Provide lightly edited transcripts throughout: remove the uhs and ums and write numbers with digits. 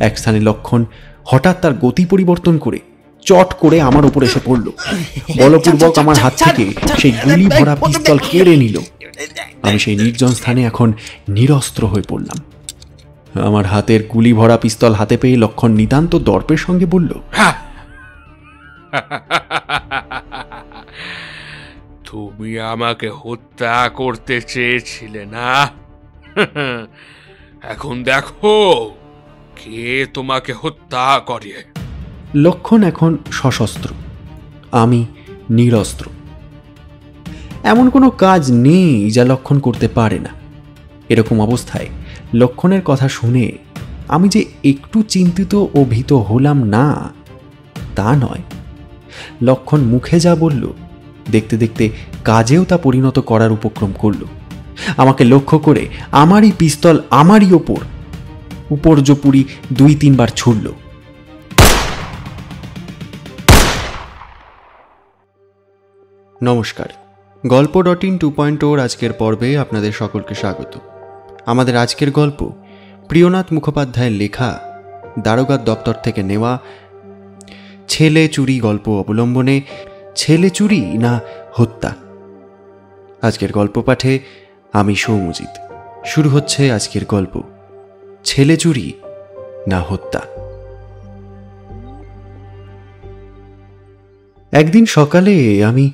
এক স্থানে লক্ষণ হঠাৎ তার গতি পরিবর্তন করে চট করে আমার উপর এসে পড়ল। বলপূর্বক আমার হাত থেকে সেই গুলি ভরা পিস্তল কেড়ে নিল। আমি সেই নির্জন স্থানে এখন নিরস্ত্র হয়ে পড়লাম। আমার হাতের গুলি ভরা পিস্তল হাতে পেয়ে লক্ষণ নিতান্ত দর্পের সঙ্গে বলল, তুমি আমাকে হত্যা করতে চেয়েছিলে না? এখন দেখো কে তোমাকে হত্যা করে। লক্ষণ এখন সশস্ত্র, আমি নিরস্ত্র। এমন কোনো কাজ নেই যা লক্ষণ করতে পারে না। এরকম অবস্থায় লক্ষণের কথা শুনে আমি যে একটু চিন্তিত ও ভীত হলাম না তা নয়। লক্ষণ মুখে যা বলল, দেখতে দেখতে কাজেও তা পরিণত করার উপক্রম করল। আমাকে লক্ষ্য করে আমারই পিস্তল আমারই ওপর উপর্যপুরি 2-3 বার ছুড়ল। নমস্কার, গল্প.in 2.0 আজকের পর্বে আপনাদের সকলকে স্বাগত। আমাদের আজকের গল্প প্রিয়নাথ মুখোপাধ্যায়ের লেখা, দারোগার দপ্তর থেকে নেওয়া ছেলে চুরি গল্প অবলম্বনে ছেলে চুরি না হত্যা। আজকের গল্প পাঠে আমি সৌমজিৎ। শুরু হচ্ছে আজকের গল্প, ছেলে চুরি না হত্যা। একদিন সকালে আমি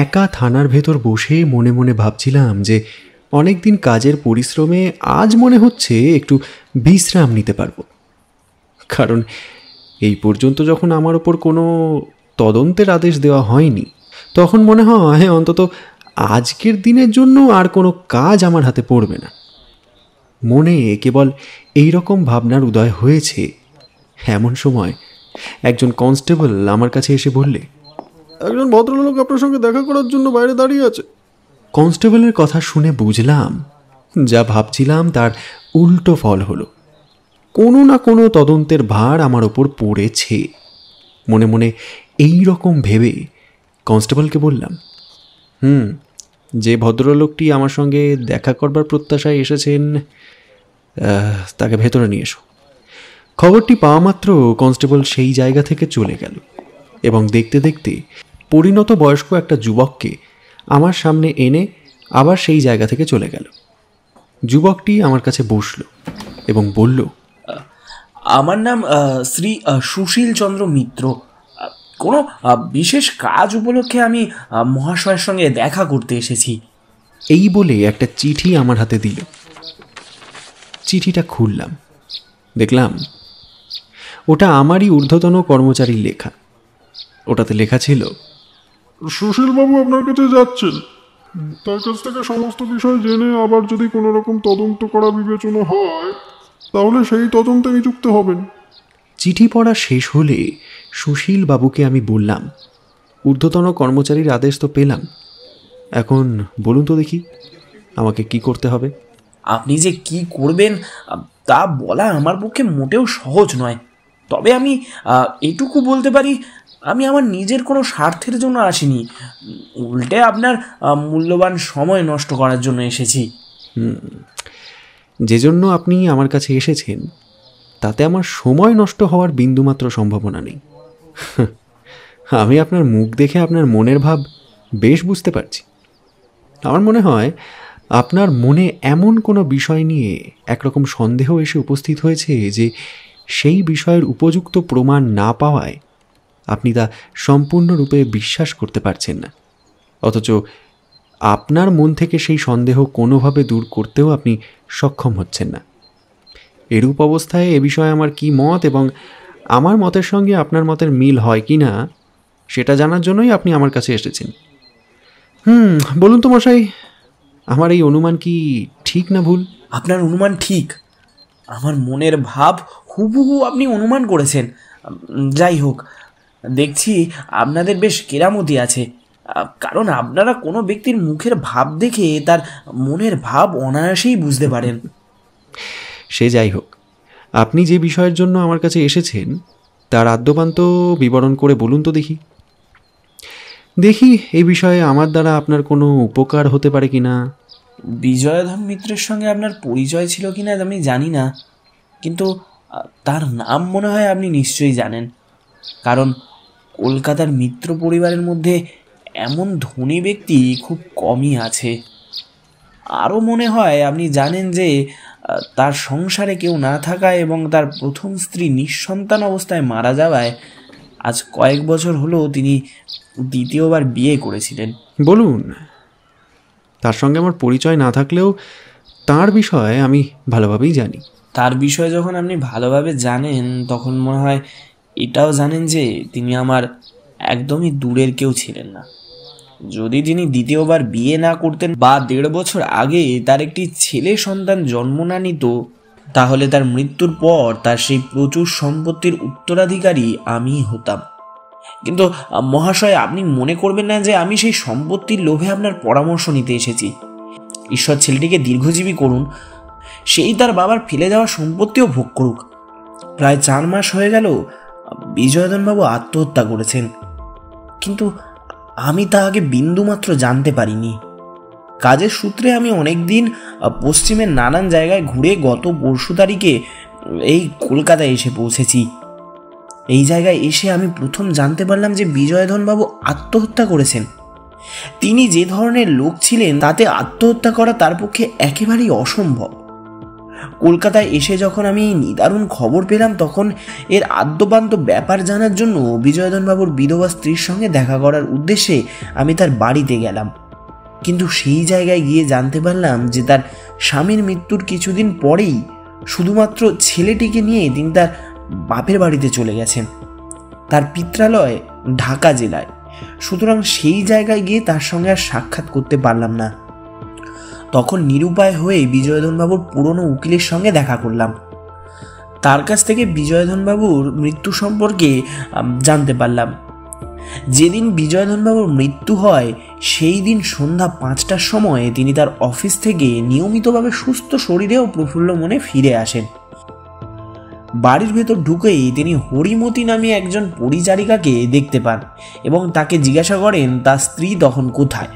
একা থানার ভেতর বসে মনে মনে ভাবছিলাম যে অনেকদিন কাজের পরিশ্রমে আজ মনে হচ্ছে একটু বিশ্রাম নিতে পারবো। কারণ এই পর্যন্ত যখন আমার ওপর কোনো তদন্তের আদেশ দেওয়া হয়নি, তখন মনে হয় অন্তত আজকের দিনের জন্য আর কোনো কাজ আমার হাতে পড়বে না। মনে কেবল এই রকম ভাবনার উদয় হয়েছে, এমন সময় একজন কনস্টেবল আমার কাছে এসে বললে, একজন ভদ্রলোক আপনার সঙ্গে দেখা করার জন্য বাইরে দাঁড়িয়ে আছে। কনস্টেবলের কথা শুনে বুঝলাম যা ভাবছিলাম তার উল্টো ফল হলো। কোনো না কোনো তদন্তের ভার আমার ওপর পড়েছে। মনে মনে এই রকম ভেবে কনস্টেবলকে বললাম, যে ভদ্রলোকটি আমার সঙ্গে দেখা করবার প্রত্যাশায় এসেছেন তাকে ভেতরে নিয়ে এসো। খবরটি পাওয়া মাত্র কনস্টেবল সেই জায়গা থেকে চলে গেল এবং দেখতে দেখতে পরিণত বয়স্ক একটা যুবককে আমার সামনে এনে আবার সেই জায়গা থেকে চলে গেল। যুবকটি আমার কাছে বসল এবং বলল, আমার নাম শ্রী সুশীল চন্দ্র মিত্র। কোনো বিশেষ কাজ উপলক্ষে আমি মহাশয়ের সঙ্গে দেখা করতে এসেছি। এই বলে একটা চিঠি আমার হাতে দিল। চিঠিটা খুললাম, দেখলাম ওটা আমারই ঊর্ধ্বতন কর্মচারীর লেখা। ওটাতে লেখা ছিল, সুশীলবাবু আপনার কাছে যাচ্ছেন, তার কাছ থেকে সমস্ত বিষয় জেনে আবার যদি কোনো রকম তদন্ত করা বিবেচনা হয় তাহলে সেই তদন্তে নিযুক্ত হবেন। চিঠি পড়া শেষ হলে সুশীল বাবুকে আমি বললাম, ঊর্ধ্বতন কর্মচারীর আদেশ তো পেলাম, এখন বলুন তো দেখি আমাকে কি করতে হবে। আপনি যে কি করবেন তা বলা আমার পক্ষে মোটেও সহজ নয়। তবে আমি এটুকু বলতে পারি, আমি আমার নিজের কোনো স্বার্থের জন্য আসিনি, উল্টে আপনার মূল্যবান সময় নষ্ট করার জন্য এসেছি। যে জন্য আপনি আমার কাছে এসেছেন তাতে আমার সময় নষ্ট হওয়ার বিন্দুমাত্র সম্ভাবনা নেই। আমি আপনার মুখ দেখে আপনার মনের ভাব বেশ বুঝতে পারছি। আমার মনে হয় আপনার মনে এমন কোনো বিষয় নিয়ে একরকম সন্দেহ এসে উপস্থিত হয়েছে যে সেই বিষয়ের উপযুক্ত প্রমাণ না পাওয়ায় আপনি তা সম্পূর্ণরূপে বিশ্বাস করতে পারছেন না, অথচ আপনার মন থেকে সেই সন্দেহ কোনোভাবে দূর করতেও আপনি সক্ষম হচ্ছেন না। এরূপ অবস্থায় এ বিষয়ে আমার কি মত এবং আমার মতের সঙ্গে আপনার মতের মিল হয় কি না সেটা জানার জন্যই আপনি আমার কাছে এসেছেন। বলুন তো মশাই, আমার এই অনুমান কি ঠিক না ভুল? আপনার অনুমান ঠিক। আমার মনের ভাব হুবহু আপনি অনুমান করেছেন। যাই হোক, দেখছি আপনাদের বেশ কেরামতি আছে, কারণ আপনারা কোনো ব্যক্তির মুখের ভাব দেখে তার মনের ভাব অনায়াসেই বুঝতে পারেন। সে যাই হোক, আপনি যে বিষয়ের জন্য আমার কাছে এসেছেন তার আদ্যপান্ত বিবরণ করে বলুন তো দেখি। দেখি এই বিষয়ে আমার দ্বারা আপনার কোনো উপকার হতে পারে কিনা। বিজয়ধন মিত্রের সঙ্গে আপনার পরিচয় ছিল কিনা আমি জানি না, কিন্তু তার নাম মনে হয় আপনি নিশ্চয়ই জানেন, কারণ কলকাতার মিত্র পরিবারের মধ্যে এমন ধনী ব্যক্তি খুব কমই আছে। আরও মনে হয় আপনি জানেন যে তার সংসারে কেউ না থাকায় এবং তার প্রথম স্ত্রী নিঃসন্তান অবস্থায় মারা যাওয়ায় আজ কয়েক বছর হলো তিনি দ্বিতীয়বার বিয়ে করেছিলেন। বলুন, তার সঙ্গে আমার পরিচয় না থাকলেও তার বিষয়ে আমি ভালোভাবেই জানি। তার বিষয়ে যখন আপনি ভালোভাবে জানেন তখন মনে হয় এটাও জানেন যে তিনি আমার একদমই দূরের কেউ ছিলেন না। যদি তিনি দ্বিতীয়বার বিয়ে না করতেন বা 1.5 বছর আগে তার একটি ছেলে সন্তান জন্ম না নিত, তাহলে তার মৃত্যুর পর তার সেই প্রচুর সম্পত্তির উত্তরাধিকারী আমিই হতাম। কিন্তু মহাশয়, আপনি মনে করবেন না যে আমি সেই সম্পত্তির লোভে আপনার পরামর্শ নিতে এসেছি। ঈশ্বর ছেলেটিকে দীর্ঘজীবী করুন, সেই তার বাবার ফেলে যাওয়া সম্পত্তিও ভোগ করুক। প্রায় 4 মাস হয়ে গেল বিজয়ধনবাবু আত্মহত্যা করেছেন, কিন্তু আমি তা আগে বিন্দুমাত্র জানতে পারিনি। কাজের সূত্রে আমি অনেকদিন পশ্চিমের নানান জায়গায় ঘুরে গত পরশু তারিখে এই কলকাতায় এসে পৌঁছেছি। এই জায়গায় এসে আমি প্রথম জানতে পারলাম যে বিজয়ধনবাবু আত্মহত্যা করেছেন। তিনি যে ধরনের লোক ছিলেন তাতে আত্মহত্যা করা তার পক্ষে একেবারেই অসম্ভব। কলকাতায় এসে যখন আমি নিদারুণ খবর পেলাম তখন এর আদ্যপান্ত ব্যাপার জানার জন্য বিজয়ধনবাবুর বিধবা স্ত্রীর সঙ্গে দেখা করার উদ্দেশ্যে আমি তার বাড়িতে গেলাম। কিন্তু সেই জায়গায় গিয়ে জানতে পারলাম যে তার স্বামীর মৃত্যুর কিছুদিন পরেই শুধুমাত্র ছেলেটিকে নিয়ে তিনি তার বাপের বাড়িতে চলে গেছেন। তার পিত্রালয় ঢাকা জেলায়, সুতরাং সেই জায়গায় গিয়ে তার সঙ্গে আর সাক্ষাৎ করতে পারলাম না। তখন নিরুপায় হয়ে বিজয়ধনবাবুর পুরনো উকিলের সঙ্গে দেখা করলাম। তার কাছ থেকে বিজয়ধনবাবুর মৃত্যু সম্পর্কে জানতে পারলাম। যেদিন বিজয়ধনবাবুর মৃত্যু হয় সেই দিন সন্ধ্যা 5টার সময় তিনি তার অফিস থেকে নিয়মিতভাবে সুস্থ শরীরে ও প্রফুল্ল মনে ফিরে আসেন। বাড়ির ভেতর ঢুকেই তিনি হরিমতি নামে একজন পরিচারিকাকে দেখতে পান এবং তাকে জিজ্ঞাসা করেন তার স্ত্রী তখন কোথায়।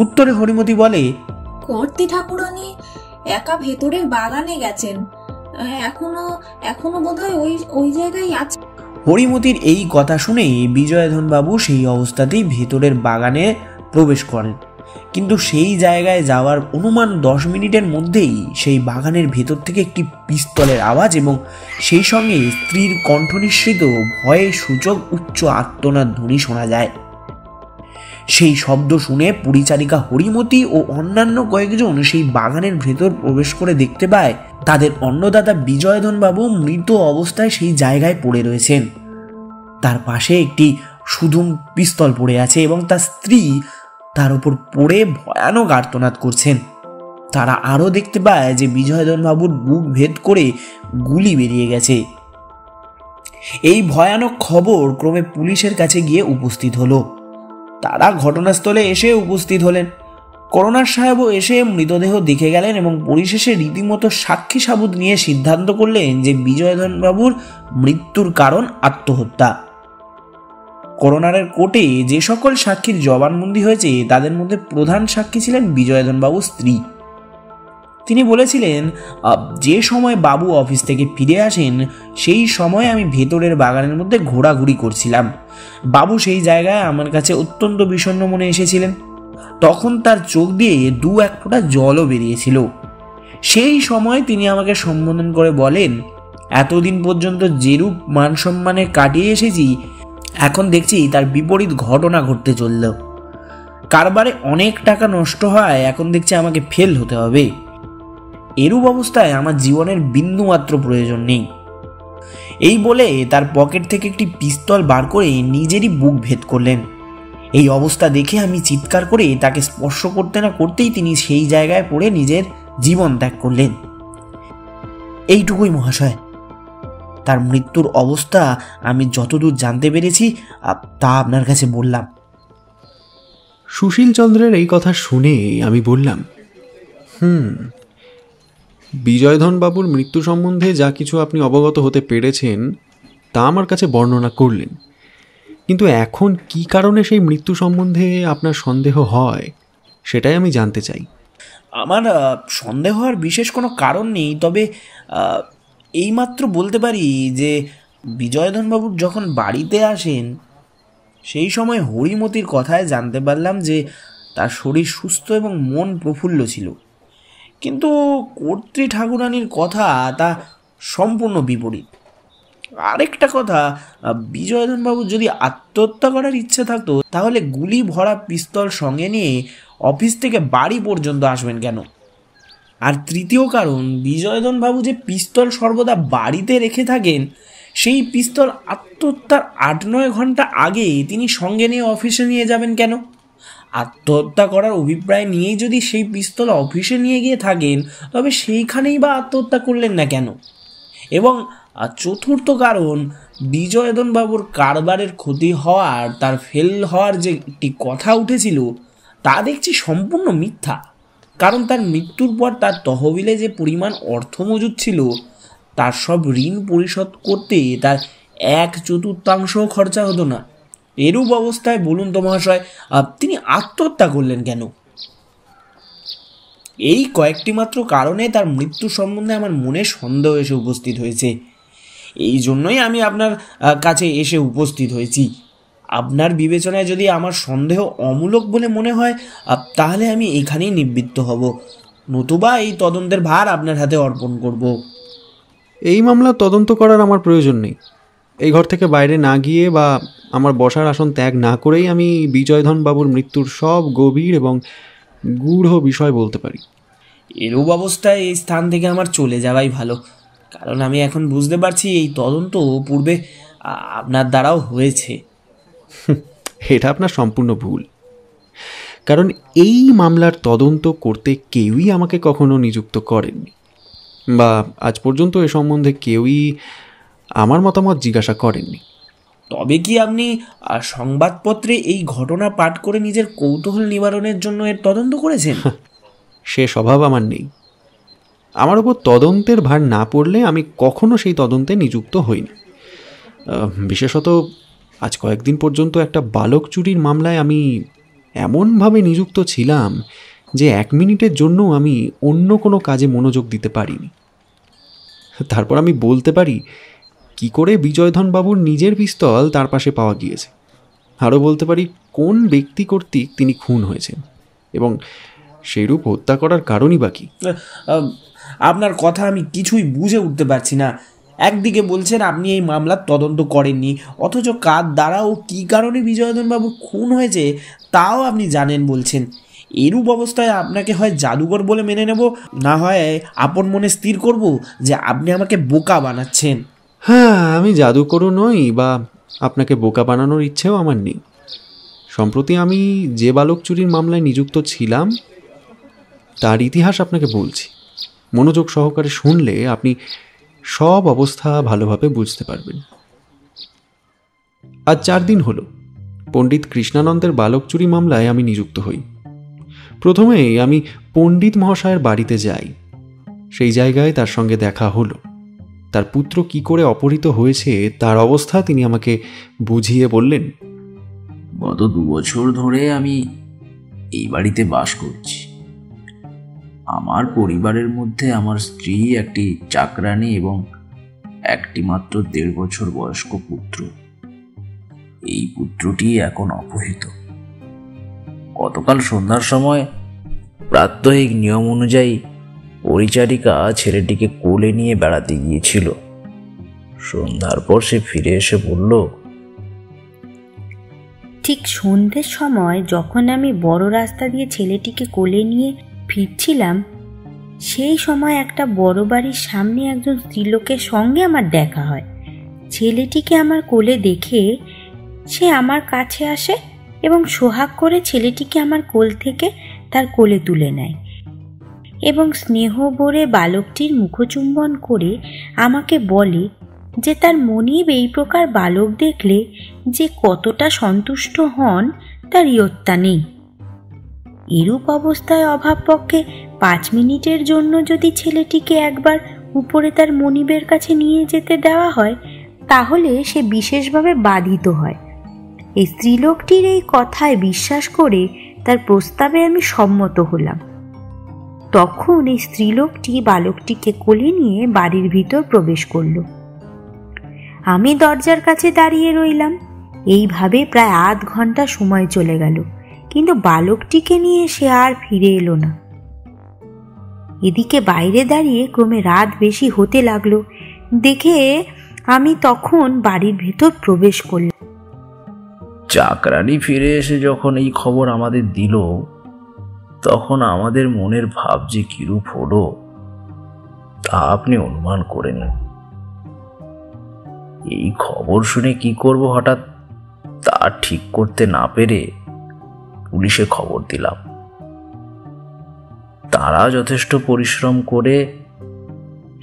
উত্তরে হরিমতি বলে, কর্ত্রী ঠাকুরানী একা ভেতরের বাগানে গেছেন, এখনো বোধহয় ওই জায়গায় আছে। হরিমতির এই কথা শুনেই বিজয়ধনবাবু সেই অবস্থাতেই ভেতরের বাগানে প্রবেশ করেন, কিন্তু সেই জায়গায় যাওয়ার অনুমান 10 মিনিটের মধ্যেই সেই বাগানের ভেতর থেকে একটি পিস্তলের আওয়াজ এবং সেই সঙ্গে স্ত্রীর কণ্ঠনিঃসৃত ভয়ে সূচক উচ্চ আর্তনাদ ধ্বনি শোনা যায়। সেই শব্দ শুনে পরিচারিকা হরিমতি ও অন্যান্য কয়েকজন সেই বাগানের ভেতর প্রবেশ করে দেখতে পায় তাদের অন্নদাতা বিজয়ধনবাবু মৃত অবস্থায় সেই জায়গায় পড়ে রয়েছেন। তার পাশে একটি সুদুম পিস্তল পড়ে আছে এবং তার স্ত্রী তার উপর পড়ে ভয়ানক আর্তনাদ করছেন। তারা আরও দেখতে পায় যে বিজয়ধনবাবুর বুক ভেদ করে গুলি বেরিয়ে গেছে। এই ভয়ানক খবর ক্রমে পুলিশের কাছে গিয়ে উপস্থিত হলো। তারা ঘটনাস্থলে এসে উপস্থিত হলেন। করোনার সাহেবও এসে মৃতদেহ দেখে গেলেন এবং পরিশেষে রীতিমতো সাক্ষী সাবুত নিয়ে সিদ্ধান্ত করলেন যে বিজয়ধনবাবুর মৃত্যুর কারণ আত্মহত্যা। করোনারের কোর্টে যে সকল সাক্ষীর জবানবন্দি হয়েছে তাদের মধ্যে প্রধান সাক্ষী ছিলেন বিজয়ধনবাবুর স্ত্রী। তিনি বলেছিলেন, যে সময় বাবু অফিস থেকে ফিরে আসেন সেই সময় আমি ভেতরের বাগানের মধ্যে ঘোরাঘুরি করছিলাম। বাবু সেই জায়গায় আমার কাছে অত্যন্ত বিষণ্ণ মনে এসেছিলেন। তখন তার চোখ দিয়ে 2-1 ফোঁটা জলও বেরিয়েছিল। সেই সময় তিনি আমাকে সম্বোধন করে বলেন, এতদিন পর্যন্ত যেরূপ মান সম্মানে কাটিয়ে এসেছি এখন দেখছি তার বিপরীত ঘটনা ঘটতে চলল। কারবারে অনেক টাকা নষ্ট হয়, এখন দেখছি আমাকে ফেল হতে হবে। এরূপ অবস্থায় আমার জীবনের বিন্দুমাত্র প্রয়োজন নেই। এই বলে তার পকেট থেকে একটি পিস্তল বার করে নিজেরই বুক ভেদ করলেন। এই অবস্থা দেখে আমি চিৎকার করে তাকে স্পর্শ করতে না করতেই তিনি সেই জায়গায় পড়ে নিজের জীবন ত্যাগ করলেন। এইটুকুই মহাশয়, তার মৃত্যুর অবস্থা আমি যতদূর জানতে পেরেছি তা আপনার কাছে বললাম। সুশীল চন্দ্রের এই কথা শুনে আমি বললাম, বিজয়ধনবাবুর মৃত্যু সম্বন্ধে যা কিছু আপনি অবগত হতে পেরেছেন তা আমার কাছে বর্ণনা করলেন, কিন্তু এখন কি কারণে সেই মৃত্যু সম্বন্ধে আপনার সন্দেহ হয় সেটাই আমি জানতে চাই। আমার সন্দেহ হওয়ার বিশেষ কোনো কারণ নেই, তবে এইমাত্র বলতে পারি যে বিজয়ধনবাবুর যখন বাড়িতে আসেন সেই সময় হরিমতির কথায় জানতে পারলাম যে তার শরীর সুস্থ এবং মন প্রফুল্ল ছিল, কিন্তু কর্ত্রী ঠাকুরানীর কথা তা সম্পূর্ণ বিপরীত। আরেকটা কথা, বিজয়ধনবাবুর যদি আত্মহত্যা করার ইচ্ছে থাকতো তাহলে গুলি ভরা পিস্তল সঙ্গে নিয়ে অফিস থেকে বাড়ি পর্যন্ত আসবেন কেন? আর তৃতীয় কারণ, বিজয়ধনবাবু যে পিস্তল সর্বদা বাড়িতে রেখে থাকেন, সেই পিস্তল আত্মহত্যার 8-9 ঘন্টা আগে তিনি সঙ্গে নিয়ে অফিসে নিয়ে যাবেন কেন? আত্মহত্যা করার অভিপ্রায় নিয়েই যদি সেই পিস্তল অফিসে নিয়ে গিয়ে থাকেন, তবে সেইখানেই বা আত্মহত্যা করলেন না কেন? এবং চতুর্থ কারণ, বিজয়ধনবাবুর কারবারের ক্ষতি হওয়ার, তার ফেল হওয়ার যে একটি কথা উঠেছিল তা দেখছি সম্পূর্ণ মিথ্যা। কারণ তার মৃত্যুর পর তার তহবিলে যে পরিমাণ অর্থ মজুদ ছিল, তার সব ঋণ পরিশোধ করতে তার 1/4 খরচা হতো না। এরূপ অবস্থায় বলুন তো মহাশয়, তিনি আত্মহত্যা করলেন কেন? এই কয়েকটি মাত্র কারণে তার মৃত্যু সম্বন্ধে আমার মনে সন্দেহ এসে উপস্থিত হয়েছে। এই জন্যই আমি আপনার কাছে এসে উপস্থিত হয়েছি। আপনার বিবেচনায় যদি আমার সন্দেহ অমূলক বলে মনে হয়, তাহলে আমি এখানেই নিবৃত্ত হব, নতুবা এই তদন্তের ভার আপনার হাতে অর্পণ করব। এই মামলা তদন্ত করার আমার প্রয়োজন নেই। এই ঘর থেকে বাইরে না গিয়ে বা আমার বসার আসন ত্যাগ না করেই আমি বিজয়ধনবাবুর মৃত্যুর সব গভীর এবং গূঢ় বিষয় বলতে পারি। এরূপ অবস্থায় এই স্থান থেকে আমার চলে যাওয়াই ভালো, কারণ আমি এখন বুঝতে পারছি এই তদন্ত পূর্বে আপনার দ্বারাও হয়েছে। এটা আপনার সম্পূর্ণ ভুল, কারণ এই মামলার তদন্ত করতে কেউই আমাকে কখনো নিযুক্ত করেননি, বা আজ পর্যন্ত এ সম্বন্ধে কেউই আমার মতামত জিজ্ঞাসা করেননি। তবে কি আপনি সংবাদপত্রে এই ঘটনা পাঠ করে নিজের কৌতূহল নিবারণের জন্য এর তদন্ত করেছেন? সে স্বভাব আমার নেই। আমার ওপর তদন্তের ভার না পড়লে আমি কখনো সেই তদন্তে নিযুক্ত হইনি। বিশেষত আজ কয়েকদিন পর্যন্ত একটা বালক চুরির মামলায় আমি এমনভাবে নিযুক্ত ছিলাম যে 1 মিনিটের জন্য আমি অন্য কোনো কাজে মনোযোগ দিতে পারিনি। তারপর আমি বলতে পারি কি করে বিজয়ধনবাবুর নিজের পিস্তল তার পাশে পাওয়া গিয়েছে। আরও বলতে পারি কোন ব্যক্তি কর্তৃক তিনি খুন হয়েছেন এবং সেইরূপ হত্যা করার কারণই বা কি। আপনার কথা আমি কিছুই বুঝে উঠতে পারছি না। একদিকে বলছেন আপনি এই মামলার তদন্ত করেননি, অথচ কার দ্বারা ও কী কারণে বিজয়ধনবাবুর খুন হয়েছে তাও আপনি জানেন বলছেন। এরূপ অবস্থায় আপনাকে হয় জাদুকর বলে মেনে নেব, না হয় আপন মনে স্থির করব যে আপনি আমাকে বোকা বানাচ্ছেন। হ্যাঁ, আমি জাদুকরও নই বা আপনাকে বোকা বানানোর ইচ্ছেও আমার নেই। সম্প্রতি আমি যে বালক চুরির মামলায় নিযুক্ত ছিলাম তার ইতিহাস আপনাকে বলছি। মনোযোগ সহকারে শুনলে আপনি সব অবস্থা ভালোভাবে বুঝতে পারবেন। আজ 4 দিন হলো পণ্ডিত কৃষ্ণানন্দের বালক চুরি মামলায় আমি নিযুক্ত হই। প্রথমেই আমি পণ্ডিত মহাশয়ের বাড়িতে যাই। সেই জায়গায় তার সঙ্গে দেখা হলো। তার পুত্র কি করে অপহৃত হয়েছে তার অবস্থা তিনি আমাকে বুঝিয়ে বললেন। গত 2 বছর ধরে আমি এই বাড়িতে বাস করছি। আমার পরিবারের মধ্যে আমার স্ত্রী, একটি চাকরানী এবং একটি মাত্র 1.5 বছর বয়স্ক পুত্র। এই পুত্রটি এখন অপহৃত। গতকাল সন্ধ্যার সময় প্রাত্যহিক নিয়ম অনুযায়ী পরিচারিকা ছেলেটিকে কোলে নিয়ে বেড়াতে গিয়েছিল। সন্ধ্যার পর সে ফিরে এসে বলল, ঠিক সন্ধ্যের সময় যখন আমি বড় রাস্তা দিয়ে ছেলেটিকে কোলে নিয়ে ফিরছিলাম, সেই সময় একটা বড় বাড়ির সামনে একজন স্ত্রীলোকের সঙ্গে আমার দেখা হয়। ছেলেটিকে আমার কোলে দেখে সে আমার কাছে আসে এবং সোহাগ করে ছেলেটিকে আমার কোল থেকে তার কোলে তুলে নেয় এবং স্নেহ ভরে বালকটির মুখচুম্বন করে আমাকে বলে যে তার মনিব এই প্রকার বালক দেখলে যে কতটা সন্তুষ্ট হন তার ইয়ত্তা নেই। এরূপ অবস্থায় অভাবপক্ষে 5 মিনিটের জন্য যদি ছেলেটিকে একবার উপরে তার মনিবের কাছে নিয়ে যেতে দেওয়া হয়, তাহলে সে বিশেষভাবে বাধিত হয়। এই স্ত্রীলোকটির এই কথায় বিশ্বাস করে তার প্রস্তাবে আমি সম্মত হলাম। তখন এই স্ত্রীলোকটি বালকটিকে কোলে নিয়ে বাড়ির ভিতর প্রবেশ করল। আমি দরজার কাছে দাঁড়িয়ে রইলাম। এইভাবে প্রায় আধ ঘন্টা সময় চলে গেল, কিন্তু বালকটিকে নিয়ে সে আর ফিরে এলো না। এদিকে বাইরে দাঁড়িয়ে ক্রমে রাত বেশি হতে লাগলো দেখে আমি তখন বাড়ির ভেতর প্রবেশ করলাম। চাকরানি ফিরে এসে যখন এই খবর আমাদের দিল, তখন আমাদের মনের ভাব যে কিরূপ হলো তা আপনি অনুমান করে নিন। এই খবর শুনে কি করব হঠাৎ তা ঠিক করতে না পেরে পুলিশে খবর দিলাম। তারা যথেষ্ট পরিশ্রম করে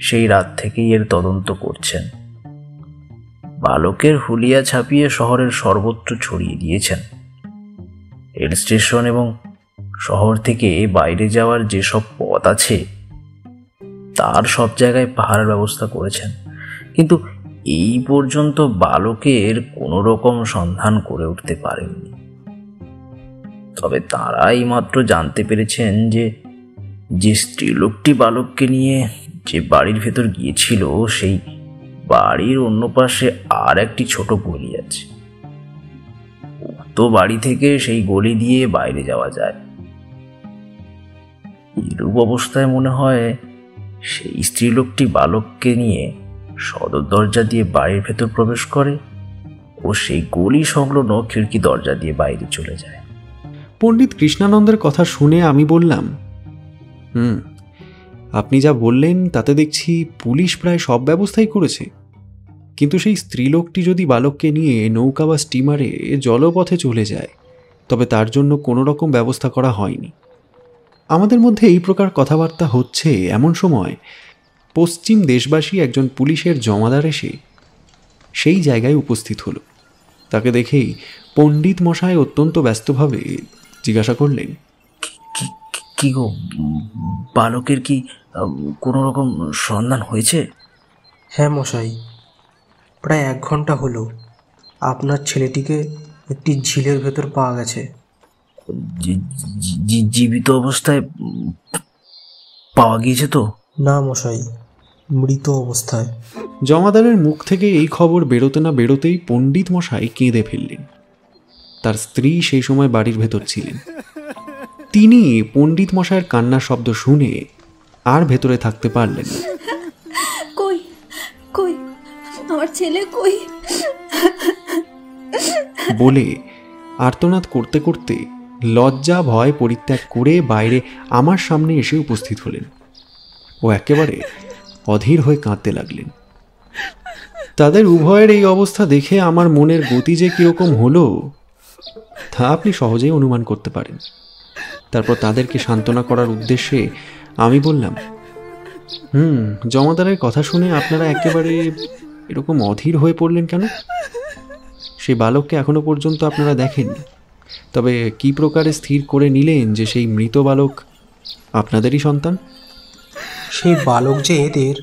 সেই রাত থেকেই এর তদন্ত করছেন। বালকের হুলিয়া ছাপিয়ে শহরের সর্বত্র ছড়িয়ে দিয়েছেন। রেল স্টেশন এবং শহর থেকে বাইরে যাওয়ার যেসব পথ আছে তার সব জায়গায় পাহারার ব্যবস্থা করেছেন, কিন্তু এই পর্যন্ত বালকের কোনো রকম সন্ধান করে উঠতে পারেননি। তবে তারা এইমাত্র জানতে পেরেছেন যে স্ত্রীলোকটি বালককে নিয়ে যে বাড়ির ভেতর গিয়েছিল সেই বাড়ির অন্য পাশে আর একটি ছোট গলি আছে। উক্ত বাড়ি থেকে সেই গলি দিয়ে বাইরে যাওয়া যায়। এরূপ অবস্থায় মনে হয় সেই স্ত্রীলোকটি বালককে নিয়ে সদর দরজা দিয়ে বাড়ির ভেতর প্রবেশ করে ও সেই গলি সংলগ্ন খিড়কি দরজা দিয়ে বাইরে চলে যায়। পণ্ডিত কৃষ্ণানন্দের কথা শুনে আমি বললাম, আপনি যা বললেন তাতে দেখছি পুলিশ প্রায় সব ব্যবস্থাই করেছে, কিন্তু সেই স্ত্রীলোকটি যদি বালককে নিয়ে নৌকা বা স্টিমারে জলপথে চলে যায় তবে তার জন্য কোনো রকম ব্যবস্থা করা হয়নি। আমাদের মধ্যে এই প্রকার কথাবার্তা হচ্ছে এমন সময় পশ্চিম দেশবাসী একজন পুলিশের জমাদার এসে সেই জায়গায় উপস্থিত হলো। তাকে দেখেই পণ্ডিত মশাই অত্যন্ত ব্যস্তভাবে জিজ্ঞাসা করলেন, কি গো, বালকের কি কোনো রকম সন্ধান হয়েছে? হ্যাঁ মশাই, প্রায় 1 ঘন্টা হলো আপনার ছেলেটিকে একটি ঝিলের ভেতর পাওয়া গেছে। জীবিত অবস্থায় পাওয়া গিয়েছে তো? না মশাই, মৃত অবস্থায়। জমাদারের মুখ থেকে এই খবর বেরোতে না বেরোতেই পণ্ডিত মশাই কেঁদে ফেললেন। তার স্ত্রী সেই সময় বাড়ির ভেতর ছিলেন। তিনি পণ্ডিত মশাইয়ের কান্নার শব্দ শুনে আর ভেতরে থাকতে পারলেন না। কই কই আমার ছেলে কই বলে আর্তনাদ করতে করতে লজ্জা ভয় পরিত্যাগ করে বাইরে আমার সামনে এসে উপস্থিত হলেন ও একেবারে অধীর হয়ে কাঁদতে লাগলেন। তাদের উভয়ের এই অবস্থা দেখে আমার মনের গতি যে কিরকম হলো তা আপনি সহজেই অনুমান করতে পারেন। তারপর তাদেরকে সান্ত্বনা করার উদ্দেশ্যে আমি বললাম, জমাদারের কথা শুনে আপনারা একেবারে এরকম অধীর হয়ে পড়লেন কেন? সেই বালককে এখনো পর্যন্ত আপনারা দেখেননি, তবে কি প্রকারে স্থির করে নিলেন যে সেই মৃত বালক আপনাদেরই সন্তান? সেই বালক যে এদের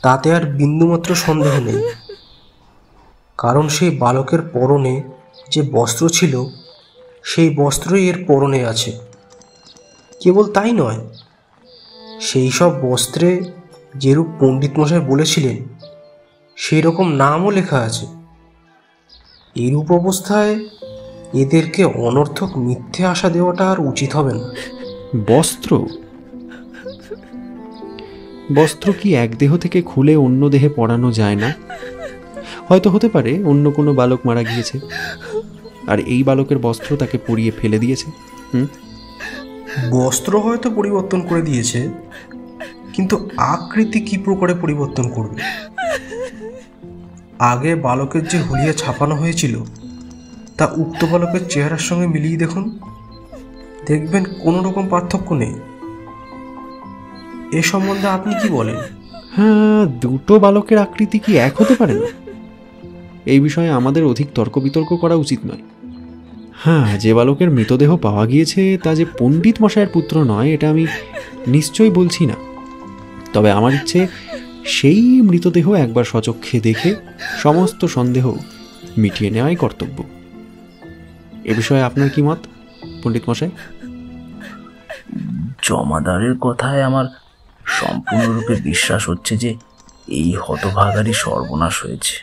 তাতে আর বিন্দুমাত্র সন্দেহ নেই, কারণ সেই বালকের পরনে যে বস্ত্র ছিল সেই বস্ত্রই এর পরনে আছে। কেবল তাই নয়, সেই সব বস্ত্রে যেরূপ পণ্ডিত মশাই বলেছিলেন সেই রকম নামও লেখা আছে। এরূপ অবস্থায় এদেরকে অনর্থক মিথ্যে আশা দেওয়াটা আর উচিত হবে না। বস্ত্র বস্ত্র কি এক দেহ থেকে খুলে অন্য দেহে পরানো যায় না? হয়তো হতে পারে অন্য কোনো বালক মারা গিয়েছে আর এই বালকের বস্ত্র তাকে পরিয়ে ফেলে দিয়েছে। বস্ত্র হয়তো পরিবর্তন করে দিয়েছে, কিন্তু আকৃতি কি প্রকারে পরিবর্তন করবে? আগে বালকের যে হুলিয়া ছাপানো হয়েছিল তা উক্ত বালকের চেহারার সঙ্গে মিলিয়ে দেখুন, দেখবেন কোনো রকম পার্থক্য নেই। এ সম্বন্ধে আপনি কি বলেন? হ্যাঁ, দুটো বালকের আকৃতি কি এক হতে পারে না? এই বিষয়ে আমাদের অধিক তর্ক বিতর্ক করা উচিত নয়। হ্যাঁ, যে বালকের মৃতদেহ পাওয়া গিয়েছে তা যে পণ্ডিত মশাইয়ের পুত্র নয় এটা আমি নিশ্চয়ই বলছি না, তবে আমার ইচ্ছে সেই মৃতদেহ একবার সচক্ষে দেখে সমস্ত সন্দেহ মিটিয়ে নেওয়াই কর্তব্য। এ বিষয়ে আপনার কি মত পণ্ডিত মশাই? জমাদারের কথায় আমার সম্পূর্ণরূপে বিশ্বাস হচ্ছে যে এই হতভাগারই সর্বনাশ হয়েছে।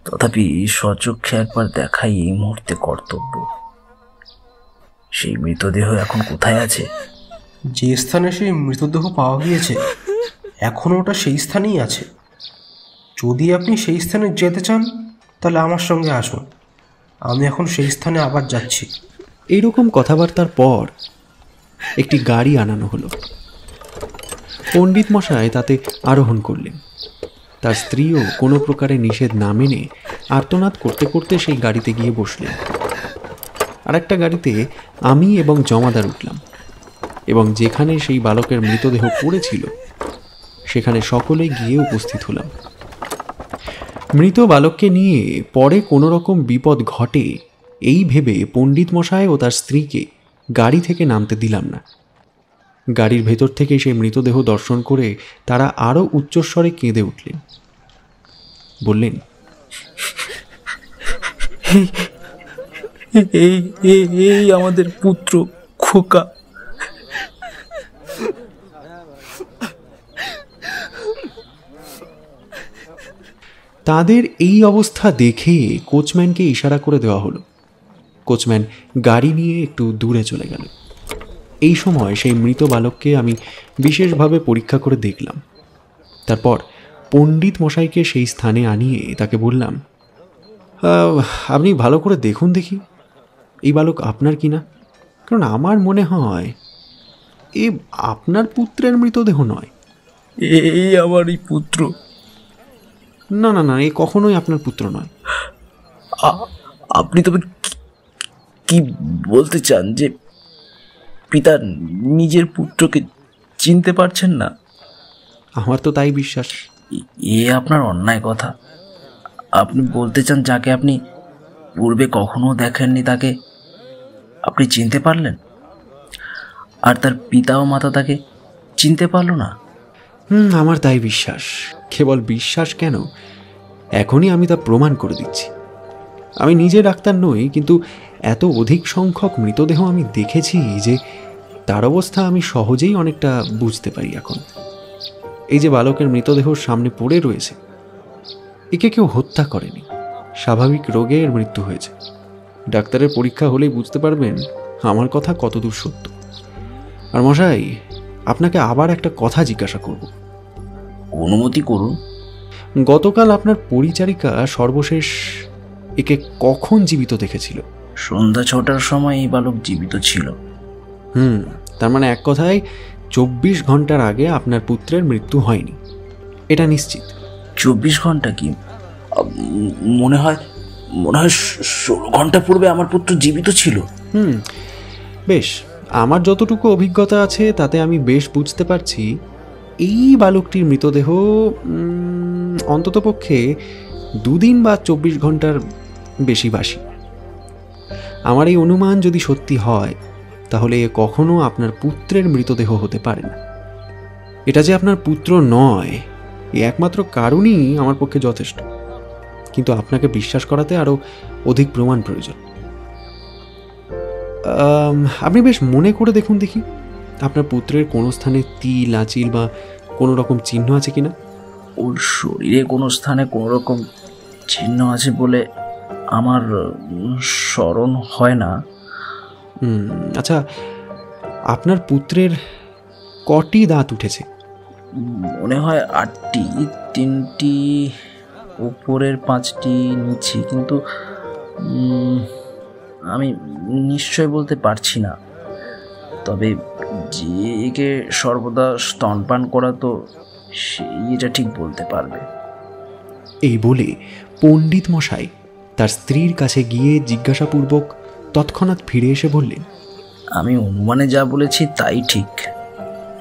তথাপি স্বচক্ষে একবার দেখাই এই মুহূর্তে কর্তব্য। সেই মৃতদেহ এখন কোথায় আছে? যে স্থানে সেই মৃতদেহ পাওয়া গিয়েছে এখনও ওটা সেই স্থানেই আছে। যদি আপনি সেই স্থানে যেতে চান তাহলে আমার সঙ্গে আসুন, আমি এখন সেই স্থানে আবার যাচ্ছি। এইরকম কথাবার্তার পর একটি গাড়ি আনানো হলো। পণ্ডিত মশাই তাতে আরোহণ করলেন। তার স্ত্রীও কোনো প্রকারে নিষেধ না মেনে আর্তনাদ করতে করতে সেই গাড়িতে গিয়ে বসলেন। আর একটা গাড়িতে আমি এবং জমাদার উঠলাম এবং যেখানে সেই বালকের মৃতদেহ পড়েছিল সেখানে সকলে গিয়ে উপস্থিত হলাম। মৃত বালককে নিয়ে পরে কোনো রকম বিপদ ঘটে এই ভেবে পণ্ডিত মশাই ও তার স্ত্রীকে গাড়ি থেকে নামতে দিলাম না। গাড়ির ভেতর থেকে সেই মৃতদেহ দর্শন করে তারা আরও উচ্চস্বরে কেঁদে উঠলেন। বললেন, এই আমাদের পুত্র খোকা। তাদের এই অবস্থা দেখে কোচম্যানকে ইশারা করে দেওয়া হলো। কোচম্যান গাড়ি নিয়ে একটু দূরে চলে গেল। এই সময় সেই মৃত বালককে আমি বিশেষভাবে পরীক্ষা করে দেখলাম। তারপর পণ্ডিত মশাইকে সেই স্থানে আনিয়ে তাকে বললাম, আপনি ভালো করে দেখুন দেখি এই বালক আপনার কিনা, কারণ আমার মনে হয় এ আপনার পুত্রের মৃতদেহ নয়। এই আমারই পুত্র। না না না, এ কখনোই আপনার পুত্র নয়। আপনি তবে কি বলতে চান যে পিতা নিজের পুত্রকে চিনতে পারছেন না? আমার তো তাই বিশ্বাস। এ আপনার অন্যায় কথা। আপনি বলতে চান যাকে আপনি পূর্বে কখনো দেখেননি তাকে আপনি চিনতে পারলেন, আর তার পিতা ও মাতা তাকে চিনতে পারলো না? আমার তাই বিশ্বাস। কেবল বিশ্বাস কেন, এখনই আমি তা প্রমাণ করে দিচ্ছি। আমি নিজে ডাক্তার নই, কিন্তু এত অধিক সংখ্যক মৃতদেহ আমি দেখেছি যে তার অবস্থা আমি সহজেই অনেকটা বুঝতে পারি এখন। এই যে বালকের মৃতদেহ সামনে পড়ে রয়েছে, একে কেউ হত্যা করেনি, স্বাভাবিক রোগে এর মৃত্যু হয়েছে। ডাক্তারের পরীক্ষা হলেই বুঝতে পারবেন আমার কথা কতদূর সত্য। আর মশাই, আপনাকে আবার একটা কথা জিজ্ঞাসা করব। অনুমতি করুন। গতকাল আপনার পরিচারিকা সর্বশেষ একে কখন জীবিত দেখেছিল? সন্ধ্যা 6টার সময় এই বালক জীবিত ছিল। তার মানে এক কথায় 24 ঘন্টার আগে আপনার পুত্রের মৃত্যু হয়নি, এটা নিশ্চিত? 24 ঘন্টা কি? মনে হয় 16 ঘন্টা পূর্বে আমার পুত্র জীবিত ছিল। বেশ, আমার যতটুকু অভিজ্ঞতা আছে তাতে আমি বেশ বুঝতে পারছি এই বালকটির মৃতদেহ অন্ততপক্ষে 2 দিন বা 24 ঘন্টার বেশি বাসি। আমার এই অনুমান যদি সত্যি হয় তাহলে কখনো আপনার পুত্রের মৃতদেহ হতে পারে না। এটা যে আপনার পুত্র নয় এই একমাত্র কারণই আমার পক্ষে যথেষ্ট, কিন্তু আপনাকে বিশ্বাস করাতে আরও অধিক প্রমাণ প্রয়োজন। আপনি বেশ মনে করে দেখুন দেখি আপনার পুত্রের কোনো স্থানে তিল আঁচিল বা কোনো রকম চিহ্ন আছে কিনা। ওর শরীরে কোনো স্থানে কোনো রকম চিহ্ন আছে বলে আমার স্মরণ হয় না। আচ্ছা, আপনার পুত্রের কটি দাঁত উঠেছে? মনে হয় 8টি, 3টি উপরের, 5টি নিচে, কিন্তু আমি নিশ্চয় বলতে পারছি না। তবে যে একে সর্বদা স্তনপান করাতো সেই এটা ঠিক বলতে পারবে। এই বলে পণ্ডিত মশাই তার স্ত্রীর কাছে গিয়ে জিজ্ঞাসাপূর্বক তৎক্ষণাৎ ফিরে এসে বললেন, আমি অনুমানে যা বলেছি তাই ঠিক।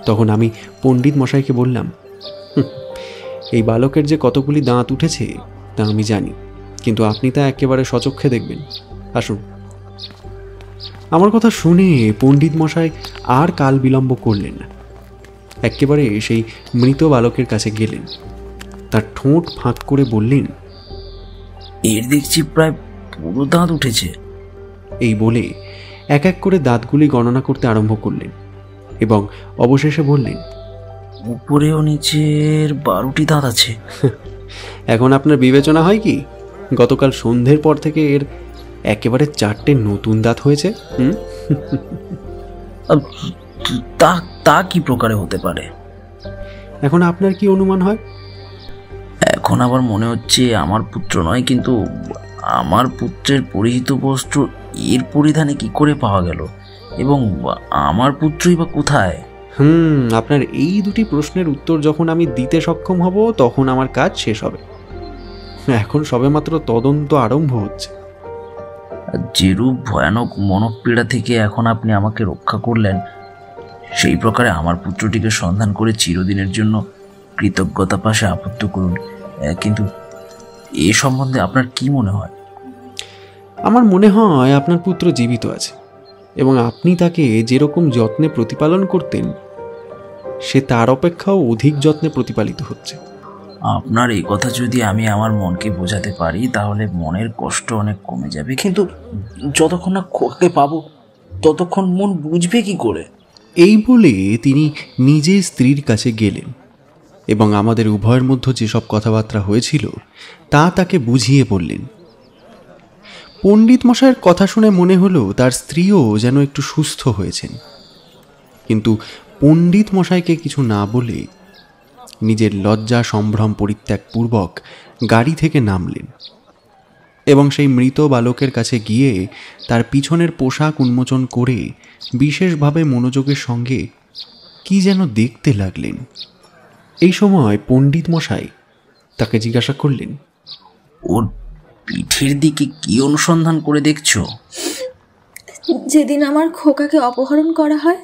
তখন আমি পণ্ডিত মশাইকে বললাম, এই বালকের যে কতগুলি দাঁত উঠেছে তা আমি জানি, কিন্তু আপনি তা একেবারে সচক্ষে দেখবেন। আসুন। আমার কথা শুনে পণ্ডিত মশাই আর কাল বিলম্ব করলেন না, একেবারে সেই মৃত বালকের কাছে গেলেন। তার ঠোঁট ফাঁক করে বললেন, এর দেখছি প্রায় পুরো দাঁত উঠেছে। এই বলে এক এক করে দাঁতগুলি গণনা করতে আরম্ভ করলেন এবং অবশেষে বললেন, উপরে ও নিচের 12টি দাঁত আছে। এখন আপনার বিবেচনা হয় কি গতকাল সন্ধ্যের পর থেকে এর একেবারে 4টে নতুন দাঁত হয়েছে? তা কি প্রকারে হতে পারে? এখন আপনার কি অনুমান হয়? এখন আবার মনে হচ্ছে আমার পুত্র নয়, কিন্তু আমার পুত্রের পরিহিত বস্ত্র এর পরিধানে কি করে পাওয়া গেল, এবং আমার পুত্রই বা কোথায়? আপনার এই দুটি প্রশ্নের উত্তর যখন আমি দিতে সক্ষম হব তখন আমার কাজ শেষ হবে। এখন সবেমাত্র তদন্ত আরম্ভ হচ্ছে। যেরূপ ভয়ানক মনপীড়া থেকে এখন আপনি আমাকে রক্ষা করলেন, সেই প্রকারে আমার পুত্রটিকে সন্ধান করে চিরদিনের জন্য কৃতজ্ঞতা পাশে আবদ্ধ করুন। কিন্তু এ সম্বন্ধে আপনার কি মনে হয়? আমার মনে হয় আপনার পুত্র জীবিত আছে এবং আপনি তাকে যেরকম যত্নে প্রতিপালন করতেন সে তার অপেক্ষাও অধিক যত্নে প্রতিপালিত হচ্ছে। আপনার এই কথা যদি আমি আমার মনকে বোঝাতে পারি তাহলে মনের কষ্ট অনেক কমে যাবে, কিন্তু যতক্ষণ না খোকাকে পাবো ততক্ষণ মন বুঝবে কি করে? এই বলে তিনি নিজে স্ত্রীর কাছে গেলেন এবং আমাদের উভয়ের মধ্যে যেসব কথাবার্তা হয়েছিল তা তাকে বুঝিয়ে বললেন। পণ্ডিত মশাইয়ের কথা শুনে মনে হলো তার স্ত্রীও যেন একটু সুস্থ হয়েছেন, কিন্তু পণ্ডিত মশাইকে কিছু না বলে নিজের লজ্জা সম্ভ্রম পরিত্যাগপূর্বক গাড়ি থেকে নামলেন এবং সেই মৃত বালকের কাছে গিয়ে তার পিছনের পোশাক উন্মোচন করে বিশেষভাবে মনোযোগের সঙ্গে কি যেন দেখতে লাগলেন। এই সময় পণ্ডিত মশাই তাকে জিজ্ঞাসা করলেন, ওর পিঠের দিকে কি অনুসন্ধান করে দেখছো? যেদিন আমার খোকাকে অপহরণ করা হয়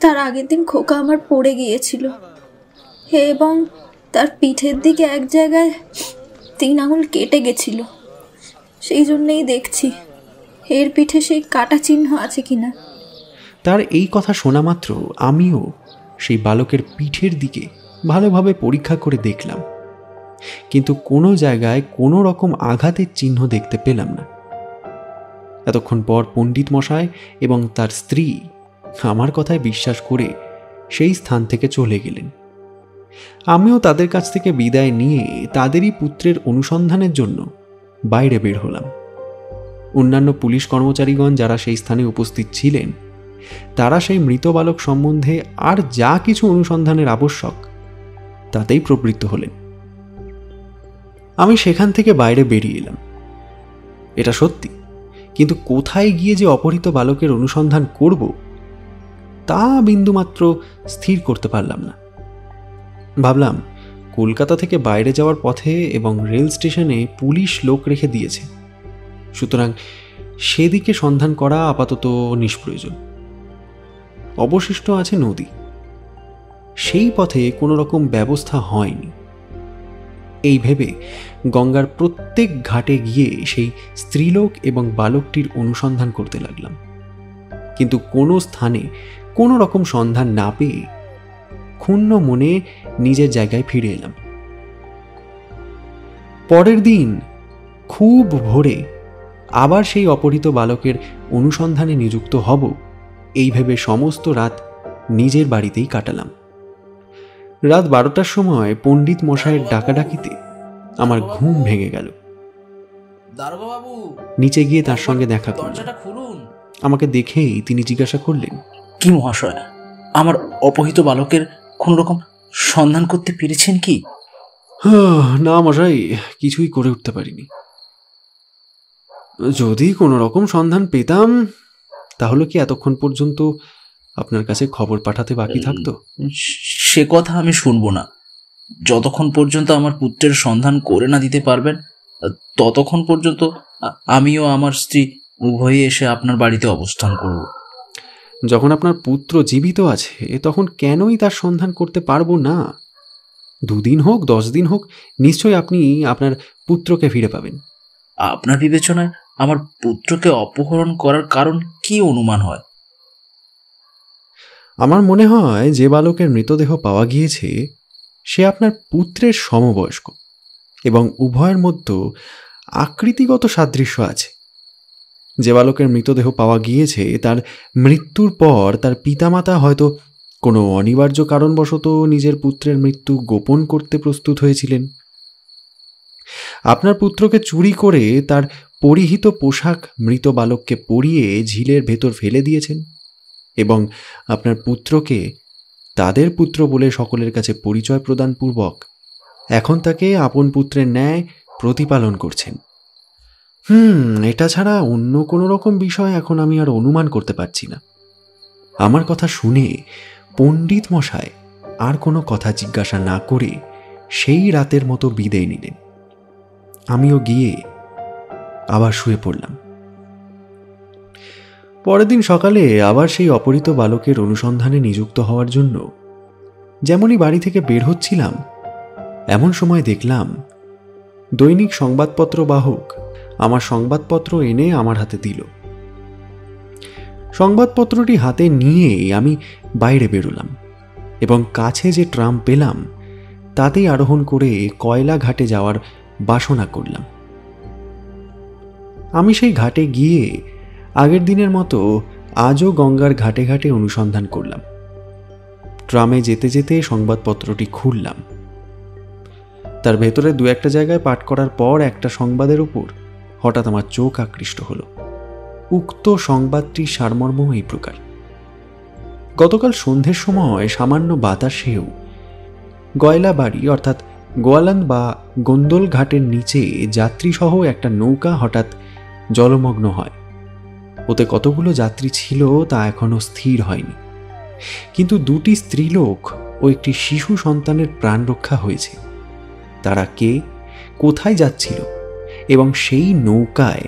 তার আগের দিন খোকা আমার পড়ে গিয়েছিল এবং তার পিঠের দিকে এক জায়গায় 3 আঙুল কেটে গেছিল। সেই জন্যই দেখছি এর পিঠে সেই কাটা চিহ্ন আছে কিনা। তার এই কথা শোনা মাত্র আমিও সেই বালকের পিঠের দিকে ভালোভাবে পরীক্ষা করে দেখলাম, কিন্তু কোনো জায়গায় কোনো রকম আঘাতের চিহ্ন দেখতে পেলাম না। এতক্ষণ পর পণ্ডিত মশাই এবং তার স্ত্রী আমার কথায় বিশ্বাস করে সেই স্থান থেকে চলে গেলেন। আমিও তাদের কাছ থেকে বিদায় নিয়ে তাদেরই পুত্রের অনুসন্ধানের জন্য বাইরে বের হলাম। অন্যান্য পুলিশ কর্মচারীগণ যারা সেই স্থানে উপস্থিত ছিলেন তারা সেই মৃত বালক সম্বন্ধে আর যা কিছু অনুসন্ধানের আবশ্যক তাতেই প্রবৃত্ত হলেন। আমি সেখান থেকে বাইরে বেরিয়ে এলাম, এটা সত্যি, কিন্তু কোথায় গিয়ে যে অপহৃত বালকের অনুসন্ধান করব তা বিন্দুমাত্র স্থির করতে পারলাম না। ভাবলাম কলকাতা থেকে বাইরে যাওয়ার পথে এবং রেল স্টেশনে পুলিশ লোক রেখে দিয়েছে, সুতরাং সেদিকে সন্ধান করা আপাতত নিষ্প্রয়োজন। অবশিষ্ট আছে নদী, সেই পথে কোনো রকম ব্যবস্থা হয়নি। এই ভেবে গঙ্গার প্রত্যেক ঘাটে গিয়ে সেই স্ত্রীলোক এবং বালকটির অনুসন্ধান করতে লাগলাম, কিন্তু কোনো স্থানে কোনো রকম সন্ধান না পেয়ে ক্ষুণ্ণ মনে নিজের জায়গায় ফিরে এলাম। পরের দিন খুব ভোরে আবার সেই অপহৃত বালকের অনুসন্ধানে নিযুক্ত হব এই ভেবে সমস্ত রাত নিজের বাড়িতেই কাটালাম। রাত 12টার সময় পণ্ডিত মশাইয়ের ডাকাডাকিতে আমার ঘুম ভেঙে গেল। নিচে গিয়ে তার সঙ্গে দেখা করলাম। আমাকে দেখেই তিনি জিজ্ঞাসা করলেন, কি মহাশয়, আমার অপহৃত বালকের কোন রকম সন্ধান করতে পেরেছেন কি? না মশাই, কিছুই করে উঠতে পারিনি। যদি কোনো রকম সন্ধান পেতাম তাহলে কি এতক্ষণ পর্যন্ত আপনার কাছে খবর পাঠাতে বাকি থাকতো? সে কথা আমি শুনবো না। যতক্ষণ পর্যন্ত আমার পুত্রের সন্ধান করে না দিতে পারবেন ততক্ষণ পর্যন্ত আমিও আমার স্ত্রী উভয়ে এসে আপনার বাড়িতে অবস্থান করব। যখন আপনার পুত্র জীবিত আছে তখন কেনই তার সন্ধান করতে পারবো না? 2 দিন হোক 10 দিন হোক, নিশ্চয়ই আপনি আপনার পুত্রকে ফিরে পাবেন। আপনার বিবেচনায় আমার পুত্রকে অপহরণ করার কারণ কি অনুমান হয়? আমার মনে হয় যে বালকের মৃতদেহ পাওয়া গিয়েছে সে আপনার পুত্রের সমবয়স্ক এবং উভয়ের মধ্যে আকৃতিগত সাদৃশ্য আছে। যে বালকের মৃতদেহ পাওয়া গিয়েছে তার মৃত্যুর পর তার পিতামাতা হয়তো কোনো অনিবার্য কারণবশত নিজের পুত্রের মৃত্যু গোপন করতে প্রস্তুত হয়েছিলেন। আপনার পুত্রকে চুরি করে তার পরিহিত পোশাক মৃত বালককে পরিয়ে ঝিলের ভেতর ফেলে দিয়েছেন এবং আপনার পুত্রকে তাদের পুত্র বলে সকলের কাছে পরিচয় প্রদানপূর্বক এখন তাকে আপন পুত্রের ন্যায় প্রতিপালন করছেন। এটা ছাড়া অন্য কোনো রকম বিষয় এখন আমি আর অনুমান করতে পারছি না। আমার কথা শুনে পণ্ডিত মশাই আর কোনো কথা জিজ্ঞাসা না করে সেই রাতের মতো বিদায় নিলেন। আমিও গিয়ে আবার শুয়ে পড়লাম। পরের দিন সকালে আবার সেই অপহৃত বালকের অনুসন্ধানে নিযুক্ত হওয়ার জন্য যেমনই বাড়ি থেকে বের হচ্ছিলাম, এমন সময় দেখলাম দৈনিক সংবাদপত্র বাহক আমার সংবাদপত্র এনে আমার হাতে দিল। সংবাদপত্রটি হাতে নিয়ে আমি বাইরে বেরোলাম এবং কাছে যে ট্রাম পেলাম তাতেই আরোহণ করে কয়লা ঘাটে যাওয়ার বাসনা করলাম। আমি সেই ঘাটে গিয়ে আগের দিনের মতো আজও গঙ্গার ঘাটে ঘাটে অনুসন্ধান করলাম। ট্রামে যেতে যেতে সংবাদপত্রটি খুললাম। তার ভেতরে দু একটা জায়গায় পাঠ করার পর একটা সংবাদের উপর হঠাৎ আমার চোখ আকৃষ্ট হলো। উক্ত সংবাদটির সারমর্ম এই প্রকার: গতকাল সন্ধ্যের সময় সামান্য বাতাসেও গয়লাবাড়ি অর্থাৎ গোয়ালান্দ বা গোন্দল ঘাটের নিচে যাত্রীসহ একটা নৌকা হঠাৎ জলমগ্ন হয়। ওতে কতগুলো যাত্রী ছিল তা এখনো স্থির হয়নি, কিন্তু দুটি স্ত্রীলোক ও একটি শিশু সন্তানের প্রাণ রক্ষা হয়েছে। তারা কে, কোথায় যাচ্ছিল এবং সেই নৌকায়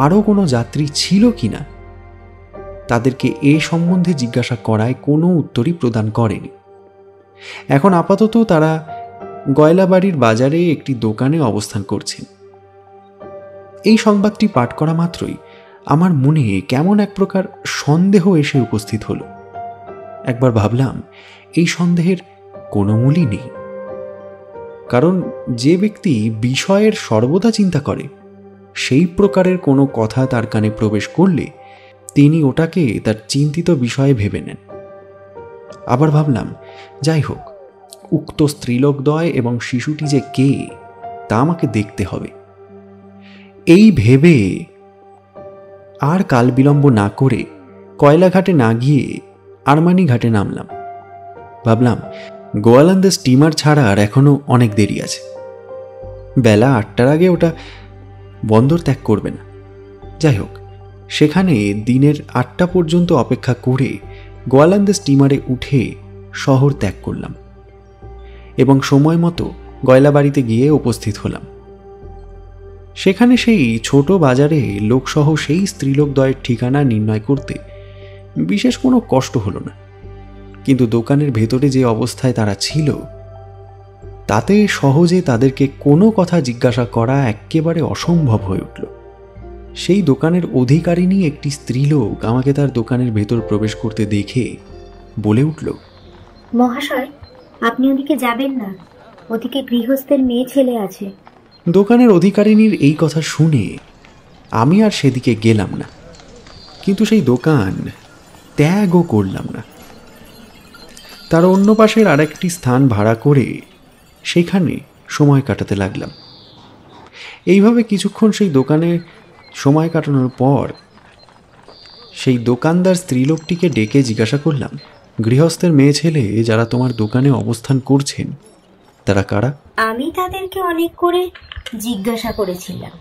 আরও কোনো যাত্রী ছিল কিনা তাদেরকে এ সম্বন্ধে জিজ্ঞাসা করায় কোনো উত্তরই প্রদান করেনি। এখন আপাতত তারা গয়লাবাড়ির বাজারে একটি দোকানে অবস্থান করছেন। এই সংবাদটি পাঠ করা মাত্রই আমার মনে কেমন এক প্রকার সন্দেহ এসে উপস্থিত হলো। একবার ভাবলাম এই সন্দেহের কোনো মূলই নেই, কারণ যে ব্যক্তি বিষয়ের সর্বদা চিন্তা করে সেই প্রকারের কোনো কথা তার কানে প্রবেশ করলে তিনি ওটাকে তার চিন্তিত বিষয়ে ভেবে নেন। আবার ভাবলাম, যাই হোক, উক্ত স্ত্রীলোকদ্বয় এবং শিশুটি যে কে তা আমাকে দেখতে হবে। এই ভেবে আর কাল বিলম্ব না করে কয়লাঘাটে না গিয়ে আরমানি ঘাটে নামলাম। ভাবলাম গোয়ালান্দে স্টিমার ছাড়ার এখনো অনেক দেরি আছে। বেলা 8টার আগে ওটা বন্দর ত্যাগ করবে না। যাই হোক, সেখানে দিনের 8টা পর্যন্ত অপেক্ষা করে গোয়ালান্দে স্টিমারে উঠে শহর ত্যাগ করলাম এবং সময় মতো গয়লাবাড়িতে গিয়ে উপস্থিত হলাম। সেখানে সেই ছোট বাজারে লোকসহ সেই স্ত্রীলোকদ্বয়ের ঠিকানা নির্ণয় করতে বিশেষ কোনো কষ্ট হলো না, কিন্তু দোকানের ভেতরে যে অবস্থায় তারা ছিল তাতে সহজে তাদেরকে কোনো কথা জিজ্ঞাসা করা একেবারে অসম্ভব হয়ে উঠল। সেই দোকানের অধিকারিণী একটি স্ত্রীলোক আমাকে তার দোকানের ভেতর প্রবেশ করতে দেখে বলে উঠল, মহাশয়, আপনি ওদিকে যাবেন না, ওদিকে গৃহস্থের মেয়ে ছেলে আছে। দোকানের অধিকারিণীর এই কথা শুনে আমি আর সেদিকে গেলাম না, কিন্তু সেই দোকান ত্যাগও করলাম না। তার অন্য পাশের আরেকটি স্থান ভাড়া করে সেখানে সময় কাটাতে লাগলাম। এইভাবে কিছুক্ষণ সেই দোকানে সময় কাটানোর পর সেই দোকানদার স্ত্রীলোকটিকে ডেকে জিজ্ঞাসা করলাম, গৃহস্থের মেয়ে ছেলে যারা তোমার দোকানে অবস্থান করছেন তারা কারা? আমি তাদেরকে অনেক করে জিজ্ঞাসা করেছিলাম,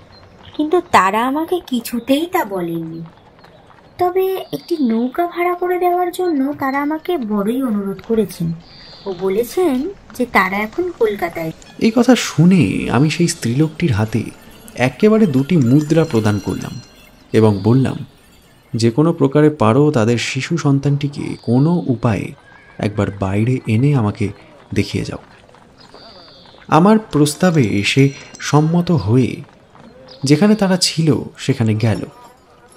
কিন্তু তারা আমাকে কিছুতেই তা বলেননি। তবে একটি নৌকা ভাড়া করে দেওয়ার জন্য তারা আমাকে বড়ই অনুরোধ করেছেন ও বলেছেন যে তারা এখন কলকাতায়। এই কথা শুনে আমি সেই স্ত্রীলোকটির হাতে একেবারে 2টি মুদ্রা প্রদান করলাম এবং বললাম, যে কোনো প্রকারে পারো তাদের শিশু সন্তানটিকে কোনো উপায়ে একবার বাইরে এনে আমাকে দেখিয়ে যাও। আমার প্রস্তাবে সে সম্মত হয়ে যেখানে তারা ছিল সেখানে গেল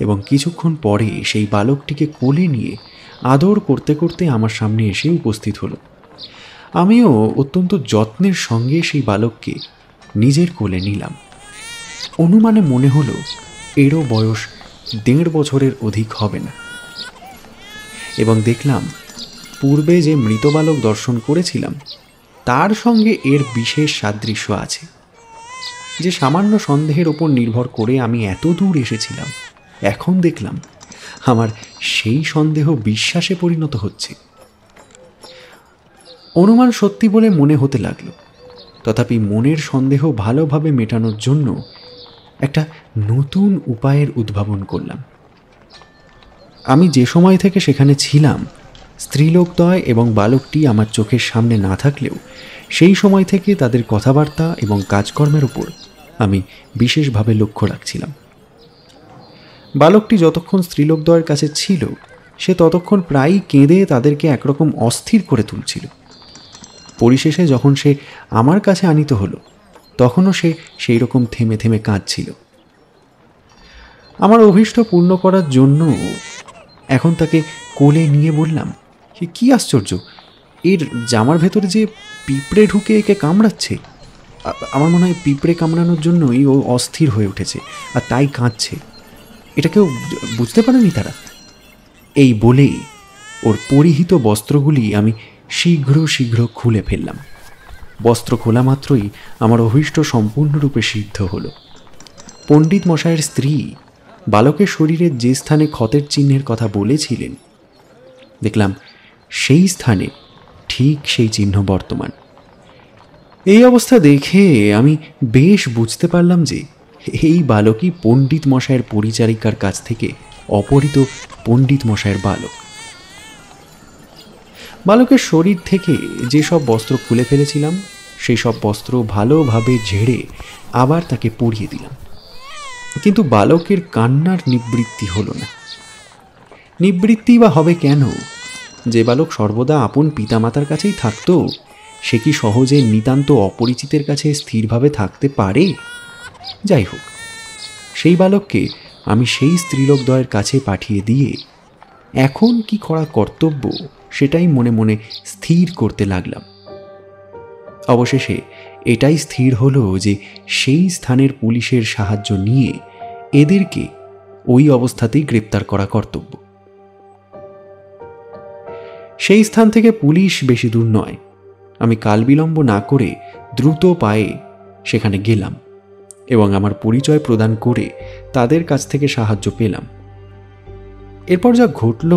এবং কিছুক্ষণ পরে সেই বালকটিকে কোলে নিয়ে আদর করতে করতে আমার সামনে এসে উপস্থিত হলো। আমিও অত্যন্ত যত্নের সঙ্গে সেই বালককে নিজের কোলে নিলাম। অনুমানে মনে হলো এরও বয়স 1.5 বছরের অধিক হবে না। এবং দেখলাম পূর্বে যে মৃত বালক দর্শন করেছিলাম তার সঙ্গে এর বিশেষ সাদৃশ্য আছে। যে সামান্য সন্দেহের ওপর নির্ভর করে আমি এত দূর এসেছিলাম, এখন দেখলাম আমার সেই সন্দেহ বিশ্বাসে পরিণত হচ্ছে। অনুমান সত্যি বলে মনে হতে লাগলো। তথাপি মনের সন্দেহ ভালোভাবে মেটানোর জন্য একটা নতুন উপায়ের উদ্ভাবন করলাম। আমি যে সময় থেকে সেখানে ছিলাম, স্ত্রীলোকদ্বয় এবং বালকটি আমার চোখের সামনে না থাকলেও সেই সময় থেকে তাদের কথাবার্তা এবং কাজকর্মের উপর আমি বিশেষভাবে লক্ষ্য রাখছিলাম। বালকটি যতক্ষণ স্ত্রীলোকদ্বয়ের কাছে ছিল, সে ততক্ষণ প্রায়ই কেঁদে তাদেরকে একরকম অস্থির করে তুলছিল। পরিশেষে যখন সে আমার কাছে আনিত হলো, তখনও সে সেই রকম থেমে থেমে কাঁদছিল। আমার অভীষ্ট পূর্ণ করার জন্য এখন তাকে কোলে নিয়ে বললাম, কি আশ্চর্য, এর জামার ভেতরে যে পিঁপড়ে ঢুকে একে কামড়াচ্ছে। আমার মনে হয় পিঁপড়ে কামড়ানোর জন্যই ও অস্থির হয়ে উঠেছে আর তাই কাঁদছে। এটা কেউ বুঝতে পারেনি তারা? এই বলেই ওর পরিহিত বস্ত্রগুলি আমি শীঘ্র শীঘ্র খুলে ফেললাম। বস্ত্র খোলা মাত্রই আমার অভীষ্ট সম্পূর্ণরূপে সিদ্ধ হলো। পণ্ডিত মশাইয়ের স্ত্রী বালকের শরীরের যে স্থানে ক্ষতের চিহ্নের কথা বলেছিলেন, দেখলাম সেই স্থানে ঠিক সেই চিহ্ন বর্তমান। এই অবস্থা দেখে আমি বেশ বুঝতে পারলাম যে এই বালকই পণ্ডিত মশাইয়ের পরিচারিকার কাছ থেকে অপহৃত পণ্ডিত মশাইয়ের বালক। বালকের শরীর থেকে যেসব বস্ত্র খুলে ফেলেছিলাম, সেই সব বস্ত্র ভালোভাবে ঝেড়ে আবার তাকে পরিয়ে দিলাম। কিন্তু বালকের কান্নার নিবৃত্তি হলো না। নিবৃত্তি বা হবে কেন? যে বালক সর্বদা আপন পিতামাতার কাছেই থাকতো, সে কি সহজে নিতান্ত অপরিচিতের কাছে স্থিরভাবে থাকতে পারে? যাই হোক, সেই বালককে আমি সেই স্ত্রীলোকদ্বয়ের কাছে পাঠিয়ে দিয়ে এখন কি করা কর্তব্য সেটাই মনে মনে স্থির করতে লাগলাম। অবশেষে এটাই স্থির হলো যে সেই স্থানের পুলিশের সাহায্য নিয়ে এদেরকে ওই অবস্থাতেই গ্রেপ্তার করা কর্তব্য। সেই স্থান থেকে পুলিশ বেশি দূর নয়। আমি কালবিলম্ব না করে দ্রুত পায়ে সেখানে গেলাম এবং আমার পরিচয় প্রদান করে তাদের কাছ থেকে সাহায্য পেলাম। এরপর যা ঘটল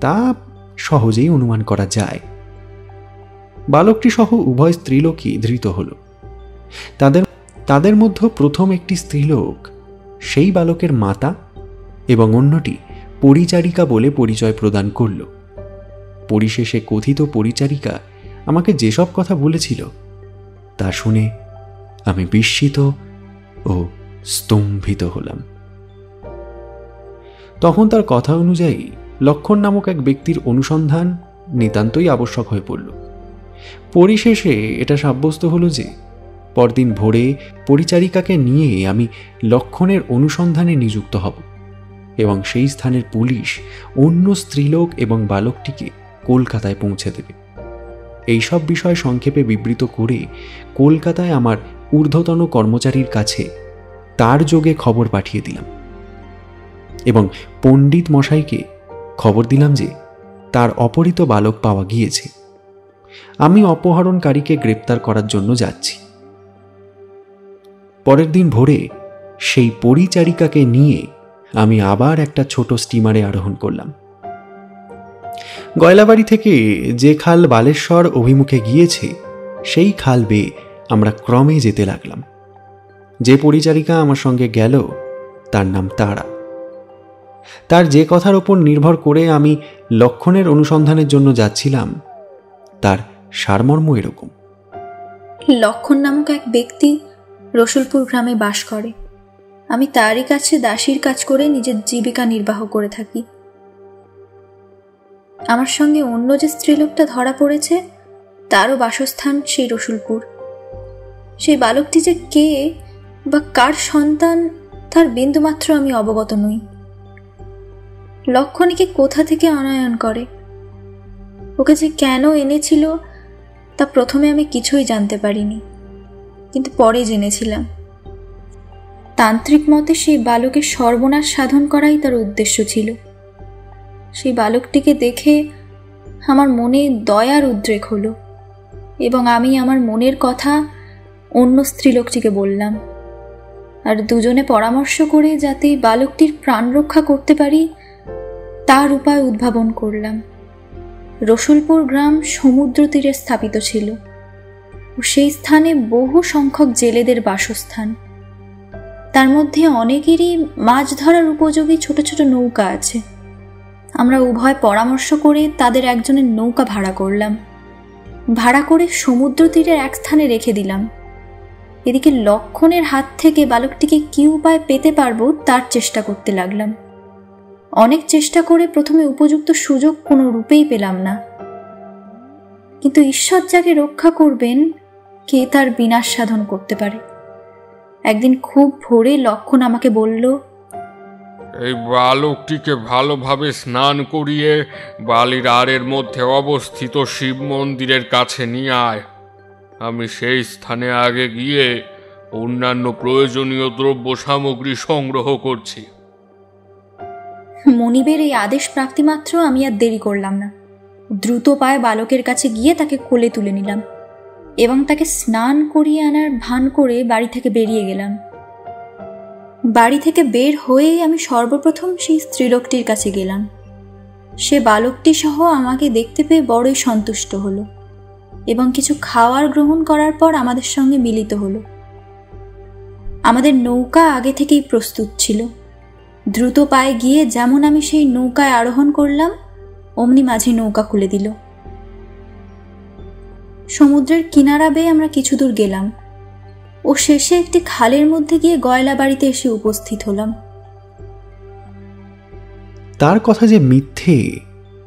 তা সহজেই অনুমান করা যায়। বালকটি সহ উভয় স্ত্রীলোকই ধৃত হল। তাদের মধ্যে প্রথম একটি স্ত্রীলোক সেই বালকের মাতা এবং অন্যটি পরিচারিকা বলে পরিচয় প্রদান করল। পরিশেষে কথিত পরিচারিকা আমাকে যেসব কথা বলেছিল তা শুনে আমি বিস্মিত ও স্তম্ভিত হলাম। তখন তার কথা অনুযায়ী লক্ষণ নামক এক ব্যক্তির অনুসন্ধান নিতান্তই আবশ্যক হয়ে পড়ল। পরিশেষে এটা সাব্যস্ত হলো যে পরদিন ভোরে পরিচারিকাকে নিয়ে আমি লক্ষণের অনুসন্ধানে নিযুক্ত হব এবং সেই স্থানের পুলিশ অন্য স্ত্রীলোক এবং বালকটিকে কলকাতায় পৌঁছে দেবে। এইসব বিষয় সংক্ষেপে বিবৃত করে কলকাতায় আমার ঊর্ধ্বতন কর্মচারীর কাছে তার যোগে খবর পাঠিয়ে দিলাম এবং পণ্ডিত মশাইকে খবর দিলাম যে তার অপহৃত বালক পাওয়া গিয়েছে। আমি অপহরণকারীকে গ্রেপ্তার করার জন্য যাচ্ছি। পরের দিন ভোরে সেই পরিচারিকাকে নিয়ে আমি আবার একটা ছোট স্টিমারে আরোহণ করলাম। গয়লাবাড়ি থেকে যে খাল বালেশ্বর অভিমুখে গিয়েছে সেই খাল বেয়ে আমরা ক্রমে যেতে লাগলাম। যে পরিচারিকা আমার সঙ্গে গেল তার নাম তারা। তার যে কথার ওপর নির্ভর করে আমি লক্ষণের অনুসন্ধানের জন্য যাচ্ছিলাম তার সারমর্ম এরকম। লক্ষণ নামক এক ব্যক্তি রসুলপুর গ্রামে বাস করে। আমি তারই কাছে দাসীর কাজ করে নিজের জীবিকা নির্বাহ করে থাকি। আমার সঙ্গে অন্য যে স্ত্রীলোকটা ধরা পড়েছে তারও বাসস্থান সেই রসুলপুর। সেই বালকটি যে কে বা কার সন্তান তার বিন্দুমাত্র আমি অবগত নই। লক্ষণীকে কোথা থেকে আনয়ন করে, ওকে যে কেন এনেছিল তা প্রথমে আমি কিছুই জানতে পারিনি, কিন্তু পরে জেনেছিলাম। তান্ত্রিক মতে সেই বালকের সর্বনাশ সাধন করাই তার উদ্দেশ্য ছিল। সেই বালকটিকে দেখে আমার মনে দয়ার উদ্রেক হলো এবং আমি আমার মনের কথা অন্য স্ত্রীলোকটিকে বললাম, আর দুজনে পরামর্শ করে যাতে বালকটির প্রাণ রক্ষা করতে পারি তার উপায় উদ্ভাবন করলাম। রসুলপুর গ্রাম সমুদ্র তীরে স্থাপিত ছিল ও সেই স্থানে বহু সংখ্যক জেলেদের বাসস্থান। তার মধ্যে অনেকেরই মাছ ধরার উপযোগী ছোট ছোট নৌকা আছে। আমরা উভয় পরামর্শ করে তাদের একজনের নৌকা ভাড়া করলাম। ভাড়া করে সমুদ্র তীরের এক স্থানে রেখে দিলাম। এদিকে লক্ষণের হাত থেকে বালকটিকে কি উপায় পেতে পারবো তার চেষ্টা করতে লাগলাম। অনেক চেষ্টা করে প্রথমে উপযুক্ত সুযোগ কোনো রূপেই পেলাম না, কিন্তু ঈশ্বর যাকে রক্ষা করবেন কে তার বিনাশ সাধন করতে পারে। একদিন খুব ভোরে লক্ষণ আমাকে বলল, এই বালকটিকে ভালোভাবে স্নান করিয়ে বালির আড়ের মধ্যে অবস্থিত শিব মন্দিরের কাছে নিয়ে আয়। আমি সেই স্থানে আগে গিয়ে অন্যান্য প্রয়োজনীয় দ্রব্য সামগ্রী সংগ্রহ করছি। মনিবের এই আদেশ প্রাপ্তি মাত্র আমি আর দেরি করলাম না। দ্রুত পায়ে বালকের কাছে গিয়ে তাকে কোলে তুলে নিলাম এবং তাকে স্নান করিয়ে আনার ভান করে বাড়ি থেকে বেরিয়ে গেলাম। বাড়ি থেকে বের হয়ে আমি সর্বপ্রথম সেই স্ত্রীলোকটির কাছে গেলাম। সে বালকটি সহ আমাকে দেখতে পেয়ে বড়ই সন্তুষ্ট হলো এবং কিছু খাওয়ার গ্রহণ করার পর আমাদের সঙ্গে মিলিত হলো। আমাদের নৌকা আগে থেকেই প্রস্তুত ছিল। দ্রুত পায়ে গিয়ে যেমন আমি সেই নৌকায় আরোহণ করলাম, অমনি মাঝি নৌকা খুলে দিল। সমুদ্রের কিনারা বেয়ে আমরা কিছু দূর গেলাম ও শেষে একটি খালের মধ্যে গিয়ে গয়লা বাড়িতে এসে উপস্থিত হলাম। তার কথা যে মিথ্যে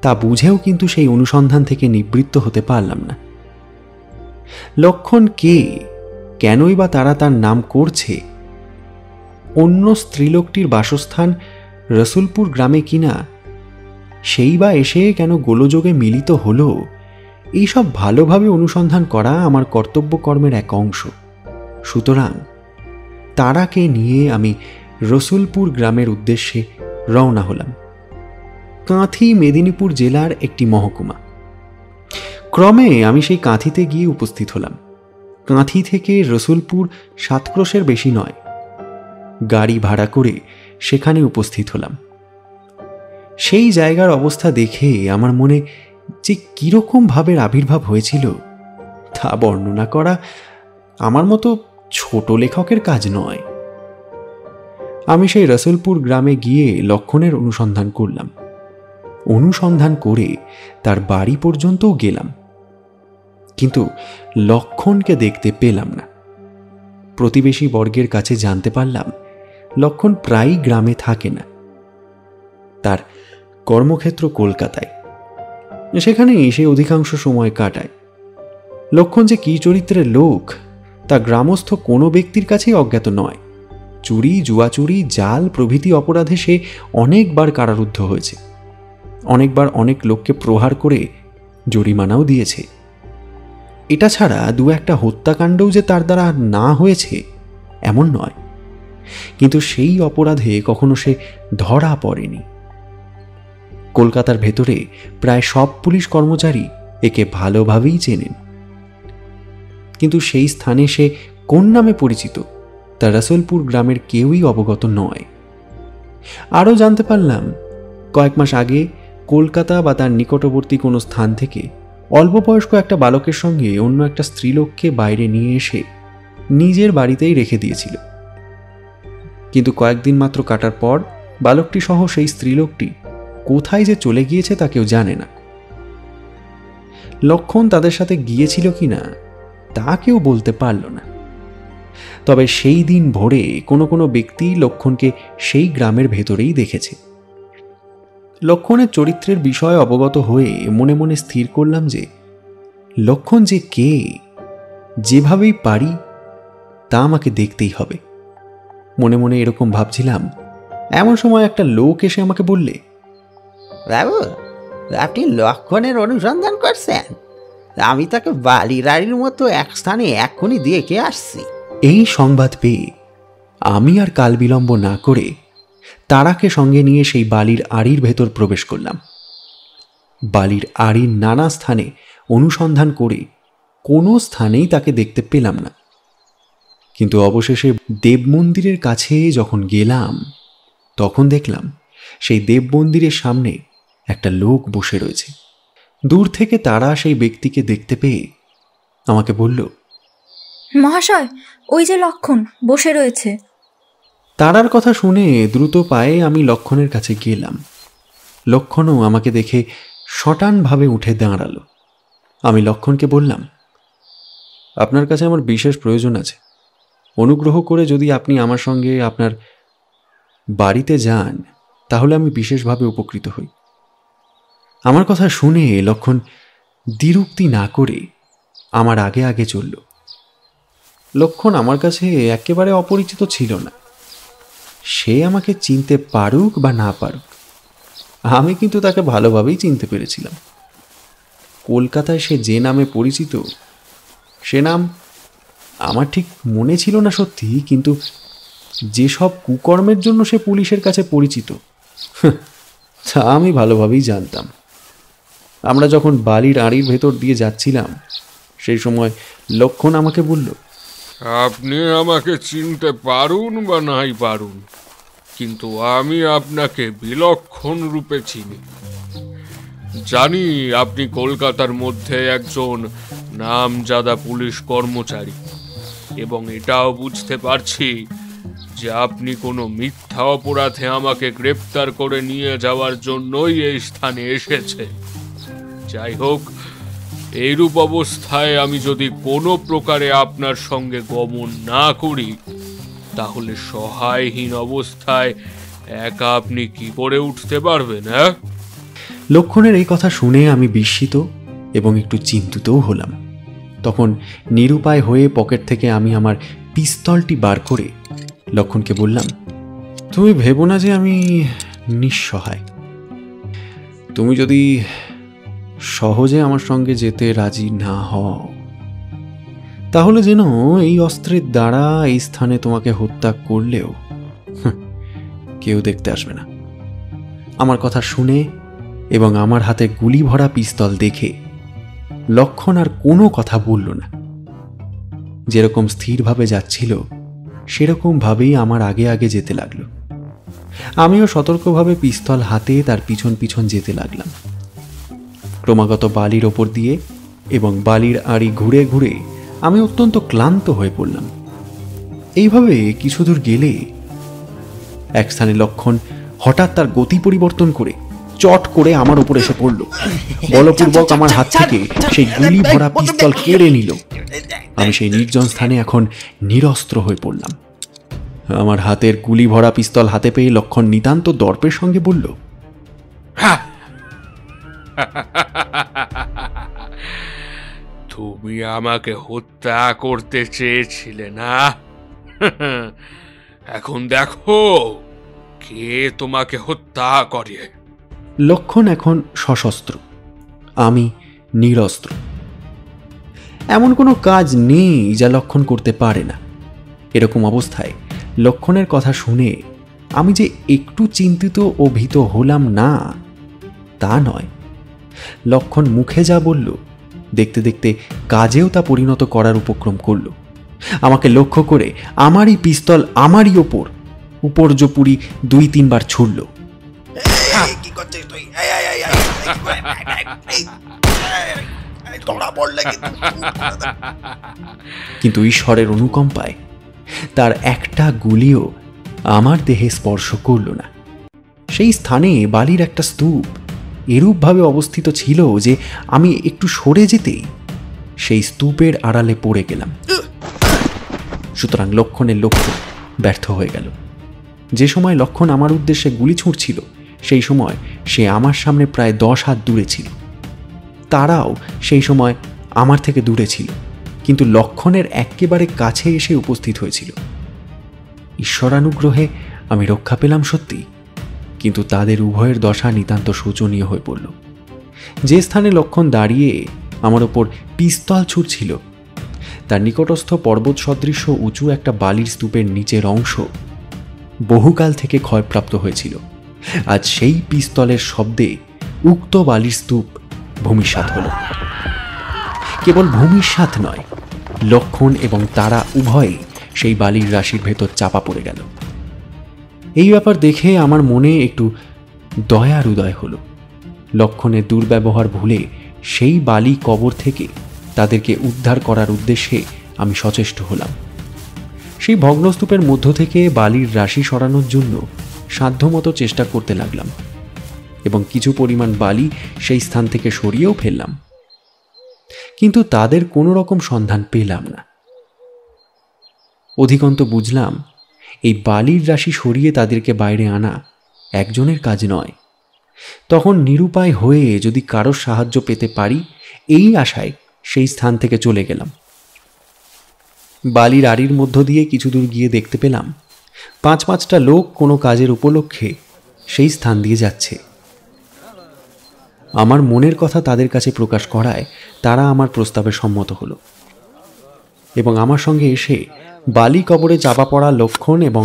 তা বুঝেও কিন্তু সেই অনুসন্ধান থেকে নিবৃত্ত হতে পারলাম না। লক্ষণ কে, কেনই বা তারা তার নাম করছে, অন্য স্ত্রীলোকটির বাসস্থান রসুলপুর গ্রামে কিনা, সেই বা এসে কেন গোলযোগে মিলিত হলো, এইসব ভালোভাবে অনুসন্ধান করা আমার কর্তব্য কর্মের এক অংশ। সুতরাং তারাকে নিয়ে আমি রসুলপুর গ্রামের উদ্দেশ্যে রওনা হলাম। কাঁথি মেদিনীপুর জেলার একটি মহকুমা। ক্রমে আমি সেই কাঁথিতে গিয়ে উপস্থিত হলাম। কাঁথি থেকে রসুলপুর 7 ক্রোশের বেশি নয়। গাড়ি ভাড়া করে সেখানে উপস্থিত হলাম। সেই জায়গার অবস্থা দেখে আমার মনে যে কীরকম ভাবের আবির্ভাব হয়েছিল তা বর্ণনা করা আমার মতো ছোট লেখকের কাজ নয়। আমি সেই রসুলপুর গ্রামে গিয়ে লক্ষণের অনুসন্ধান করলাম। অনুসন্ধান করে তার বাড়ি পর্যন্তও গেলাম, কিন্তু লক্ষণকে দেখতে পেলাম না। প্রতিবেশী বর্গের কাছে জানতে পারলাম লক্ষণ প্রায়ই গ্রামে থাকে না। তার কর্মক্ষেত্র কলকাতায়, সেখানে সে অধিকাংশ সময় কাটায়। লক্ষণ যে কী চরিত্রের লোক তা গ্রামস্থ কোনো ব্যক্তির কাছেই অজ্ঞাত নয়। চুরি, জুয়াচুরি, জাল প্রভৃতি অপরাধে সে অনেকবার কারারুদ্ধ হয়েছে। অনেকবার অনেক লোককে প্রহার করে জরিমানাও দিয়েছে। এটা ছাড়া 2-1টা হত্যাকাণ্ডও যে তার দ্বারা না হয়েছে এমন নয়, কিন্তু সেই অপরাধে কখনো সে ধরা পড়েনি। কলকাতার ভেতরে প্রায় সব পুলিশ কর্মচারী একে ভালোভাবেই চেনেন, কিন্তু সেই স্থানে সে কোন নামে পরিচিত তা রসুলপুর গ্রামের কেউই অবগত নয়। আরও জানতে পারলাম কয়েক মাস আগে কলকাতা বা তার নিকটবর্তী কোনো স্থান থেকে অল্পবয়স্ক একটা বালকের সঙ্গে অন্য একটা স্ত্রীলোককে বাইরে নিয়ে এসে নিজের বাড়িতেই রেখে দিয়েছিল, কিন্তু কয়েকদিন মাত্র কাটার পর বালকটি সহ সেই স্ত্রীলোকটি কোথায় যে চলে গিয়েছে তা কেউ জানে না। লক্ষণ তাদের সাথে গিয়েছিল কিনা তা কেউ বলতে পারল না। তবে সেই দিন ভোরে কোনো কোনো ব্যক্তি লক্ষণকে সেই গ্রামের ভেতরেই দেখেছে। লক্ষণের চরিত্রের বিষয়ে অবগত হয়ে মনে মনে স্থির করলাম যে লক্ষণ যে কে, যেভাবেই পারি তা আমাকে দেখতেই হবে। মনে মনে এরকম ভাবছিলাম, এমন সময় একটা লোক এসে আমাকে বললে, বাবু, আপনি লক্ষণের অনুসন্ধান করছেন? আমি তাকে বালিরাড়ির মতো এক স্থানে এক্ষুনি দেখে আসছি। এই সংবাদ পেয়ে আমি আর কাল বিলম্ব না করে তারাকে সঙ্গে নিয়ে সেই বালির আড়ির ভেতর প্রবেশ করলাম। বালির আড়ির নানা স্থানে অনুসন্ধান করে কোনো স্থানেই তাকে দেখতে পেলাম না, কিন্তু অবশেষে দেব মন্দিরের কাছে যখন গেলাম তখন দেখলাম সেই দেব মন্দিরের সামনে একটা লোক বসে রয়েছে। দূর থেকে তারা সেই ব্যক্তিকে দেখতে পেয়ে আমাকে বলল, মহাশয়, ওই যে লক্ষণ বসে রয়েছে। তারার কথা শুনে দ্রুত পায়ে আমি লক্ষণের কাছে গেলাম। লক্ষণও আমাকে দেখে শটানভাবে উঠে দাঁড়ালো। আমি লক্ষণকে বললাম, আপনার কাছে আমার বিশেষ প্রয়োজন আছে। অনুগ্রহ করে যদি আপনি আমার সঙ্গে আপনার বাড়িতে যান তাহলে আমি বিশেষভাবে উপকৃত হই। আমার কথা শুনে লক্ষণ দ্বিরুক্তি না করে আমার আগে আগে চলল। লক্ষণ আমার কাছে একেবারে অপরিচিত ছিল না। সে আমাকে চিনতে পারুক বা না পারুক, আমি কিন্তু তাকে ভালোভাবেই চিনতে পেরেছিলাম। কলকাতায় সে যে নামে পরিচিত সে নাম আমার ঠিক মনে ছিল না সত্যি, কিন্তু যেসব কুকর্মের জন্য সে পুলিশের কাছে পরিচিত তা আমি ভালোভাবেই জানতাম। আমরা যখন বালির আড়ির ভেতর দিয়ে যাচ্ছিলাম সেই সময় লক্ষণ আমাকে বলল, আপনি আমাকে চিনতে পারুন বা নাই পারুন, কিন্তু আমি আপনাকে বিলক্ষণ রূপে চিনি। জানি আপনি কলকাতার মধ্যে একজন নামজাদা পুলিশ কর্মচারী, এবং এটাও বুঝতে পারছি যে আপনি কোনো মিথ্যা অপরাধে আমাকে গ্রেপ্তার করে নিয়ে যাওয়ার জন্যই এই স্থানে এসেছে। যাই হোক, এইরূপ অবস্থায় আমি যদি কোনো প্রকারে আপনার সঙ্গে গমন না করি তাহলে সহায়হীন অবস্থায় একা আপনি কি করে উঠতে পারবেন? হ্যাঁ, লক্ষণের এই কথা শুনে আমি বিস্মিত এবং একটু চিন্তিতও হলাম। তখন নিরুপায় হয়ে পকেট থেকে আমি আমার পিস্তলটি বার করে লক্ষণকে বললাম, তুমি ভেবো না যে আমি নিঃসহায়। তুমি যদি সহজে আমার সঙ্গে যেতে রাজি না হও তাহলে যেন এই অস্ত্রের দ্বারা এই স্থানে তোমাকে হত্যা করলেও কেউ দেখতে আসবে না। আমার কথা শুনে এবং আমার হাতে গুলি ভরা পিস্তল দেখে লক্ষণ আর কোনো কথা বলল না। যেরকম স্থিরভাবে যাচ্ছিল সেরকম ভাবেই আমার আগে আগে যেতে লাগলো। আমিও সতর্কভাবে পিস্তল হাতে তার পিছন পিছন যেতে লাগলাম। ক্রমাগত বালির ওপর দিয়ে এবং বালির আড়ি ঘুরে ঘুরে আমি অত্যন্ত ক্লান্ত হয়ে পড়লাম। এইভাবে কিছু দূর গেলে এক স্থানে লক্ষণ হঠাৎ তার গতি পরিবর্তন করে চট করে আমার উপর এসে পড়ল। বলপূর্বক আমার হাত থেকে সেই গুলি ভরা পিস্তল কেড়ে নিল। আমি সেই নির্জন স্থানে এখন নিরস্ত্র হয়ে পড়লাম। আমার হাতের গুলি ভরা পিস্তল হাতে পেয়ে লক্ষণ নিতান্ত দর্পের সঙ্গে বলল, তুমি আমাকে হত্যা করতে চেয়েছিলে না? এখন দেখো কে তোমাকে হত্যা করে। লক্ষণ এখন সশস্ত্র, আমি নিরস্ত্র। এমন কোনো কাজ নেই যা লক্ষণ করতে পারে না। এরকম অবস্থায় লক্ষণের কথা শুনে আমি যে একটু চিন্তিত ও ভীত হলাম না তা নয়। লক্ষণ মুখে যা বলল দেখতে দেখতে কাজেও তা পরিণত করার উপক্রম করল। আমাকে লক্ষ্য করে আমারই পিস্তল আমারই ওপর উপর্যপুরি 2-3 বার ছুড়ল। কিন্তু ঈশ্বরের অনুকম্পায় তার একটা গুলিও আমার দেহে স্পর্শ করল না। সেই স্থানে বালির একটা স্তূপ এরূপভাবে অবস্থিত ছিল যে আমি একটু সরে যেতেই সেই স্তূপের আড়ালে পড়ে গেলাম। সুতরাং লক্ষণের লক্ষ্য ব্যর্থ হয়ে গেল। যে সময় লক্ষণ আমার উদ্দেশ্যে গুলি ছুঁড়ছিল সেই সময় সে আমার সামনে প্রায় 10 হাত দূরে ছিল। তারাও সেই সময় আমার থেকে দূরে ছিল, কিন্তু লক্ষণের একেবারে কাছে এসে উপস্থিত হয়েছিল। ঈশ্বরানুগ্রহে আমি রক্ষা পেলাম সত্যি, কিন্তু তাদের উভয়ের দশা নিতান্ত শোচনীয় হয়ে পড়ল। যে স্থানে লক্ষণ দাঁড়িয়ে আমার ওপর পিস্তল ছুঁড়ছিল তার নিকটস্থ পর্বত সদৃশ্য উঁচু একটা বালির স্তূপের নিচের অংশ বহুকাল থেকে ক্ষয়প্রাপ্ত হয়েছিল। আজ সেই পিস্তলের শব্দে উক্ত বালির স্তূপ ভূমিসাৎ হল। কেবল ভূমিসাৎ নয়, লক্ষণ এবং তারা উভয়ই সেই বালির রাশির ভেতর চাপা পড়ে গেল। এই ব্যাপার দেখে আমার মনে একটু দয়ার উদয় হলো। লক্ষণের দুর্ব্যবহার ভুলে সেই বালি কবর থেকে তাদেরকে উদ্ধার করার উদ্দেশ্যে আমি সচেষ্ট হলাম। সেই ভগ্নস্তূপের মধ্য থেকে বালির রাশি সরানোর জন্য সাধ্যমতো চেষ্টা করতে লাগলাম এবং কিছু পরিমাণ বালি সেই স্থান থেকে সরিয়েও ফেললাম, কিন্তু তাদের কোনো রকম সন্ধান পেলাম না। অধিকন্ত বুঝলাম এই বালির রাশি সরিয়ে তাদেরকে বাইরে আনা একজনের কাজ নয়। তখন নিরুপায় হয়ে যদি কারোর সাহায্য পেতে পারি এই আশায় সেই স্থান থেকে চলে গেলাম। বালির আড়ির মধ্য দিয়ে কিছু দূর গিয়ে দেখতে পেলাম 5-5টা লোক কোনো কাজের উপলক্ষে সেই স্থান দিয়ে যাচ্ছে। আমার মনের কথা তাদের কাছে প্রকাশ করায় তারা আমার প্রস্তাবে সম্মত হলো এবং আমার সঙ্গে এসে বালি কবরে চাপা পড়া লক্ষণ এবং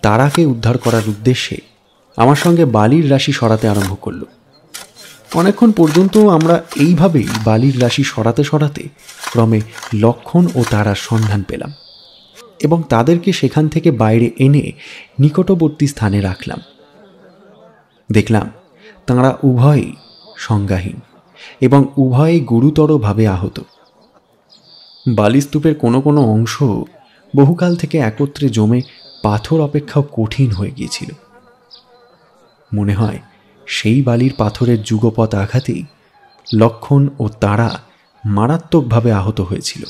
তারাকে উদ্ধার করার উদ্দেশ্যে আমার সঙ্গে বালির রাশি সরাতে আরম্ভ করল। অনেকক্ষণ পর্যন্ত আমরা এইভাবেই বালির রাশি সরাতে সরাতে ক্রমে লক্ষণ ও তারার সন্ধান পেলাম এবং তাদেরকে সেখান থেকে বাইরে এনে নিকটবর্তী স্থানে রাখলাম। দেখলাম তাঁরা উভয়ই সংজ্ঞাহীন এবং উভয়ই গুরুতরভাবে আহত। বালিস্তূপের কোনো কোনো অংশ বহুকাল থেকে একত্রে জমে পাথর অপেক্ষাও কঠিন হয়ে গিয়েছিল। মনে হয় সেই বালির পাথরের যুগপৎ আঘাতেই লক্ষণ ও তারা মারাত্মকভাবে আহত হয়েছিল।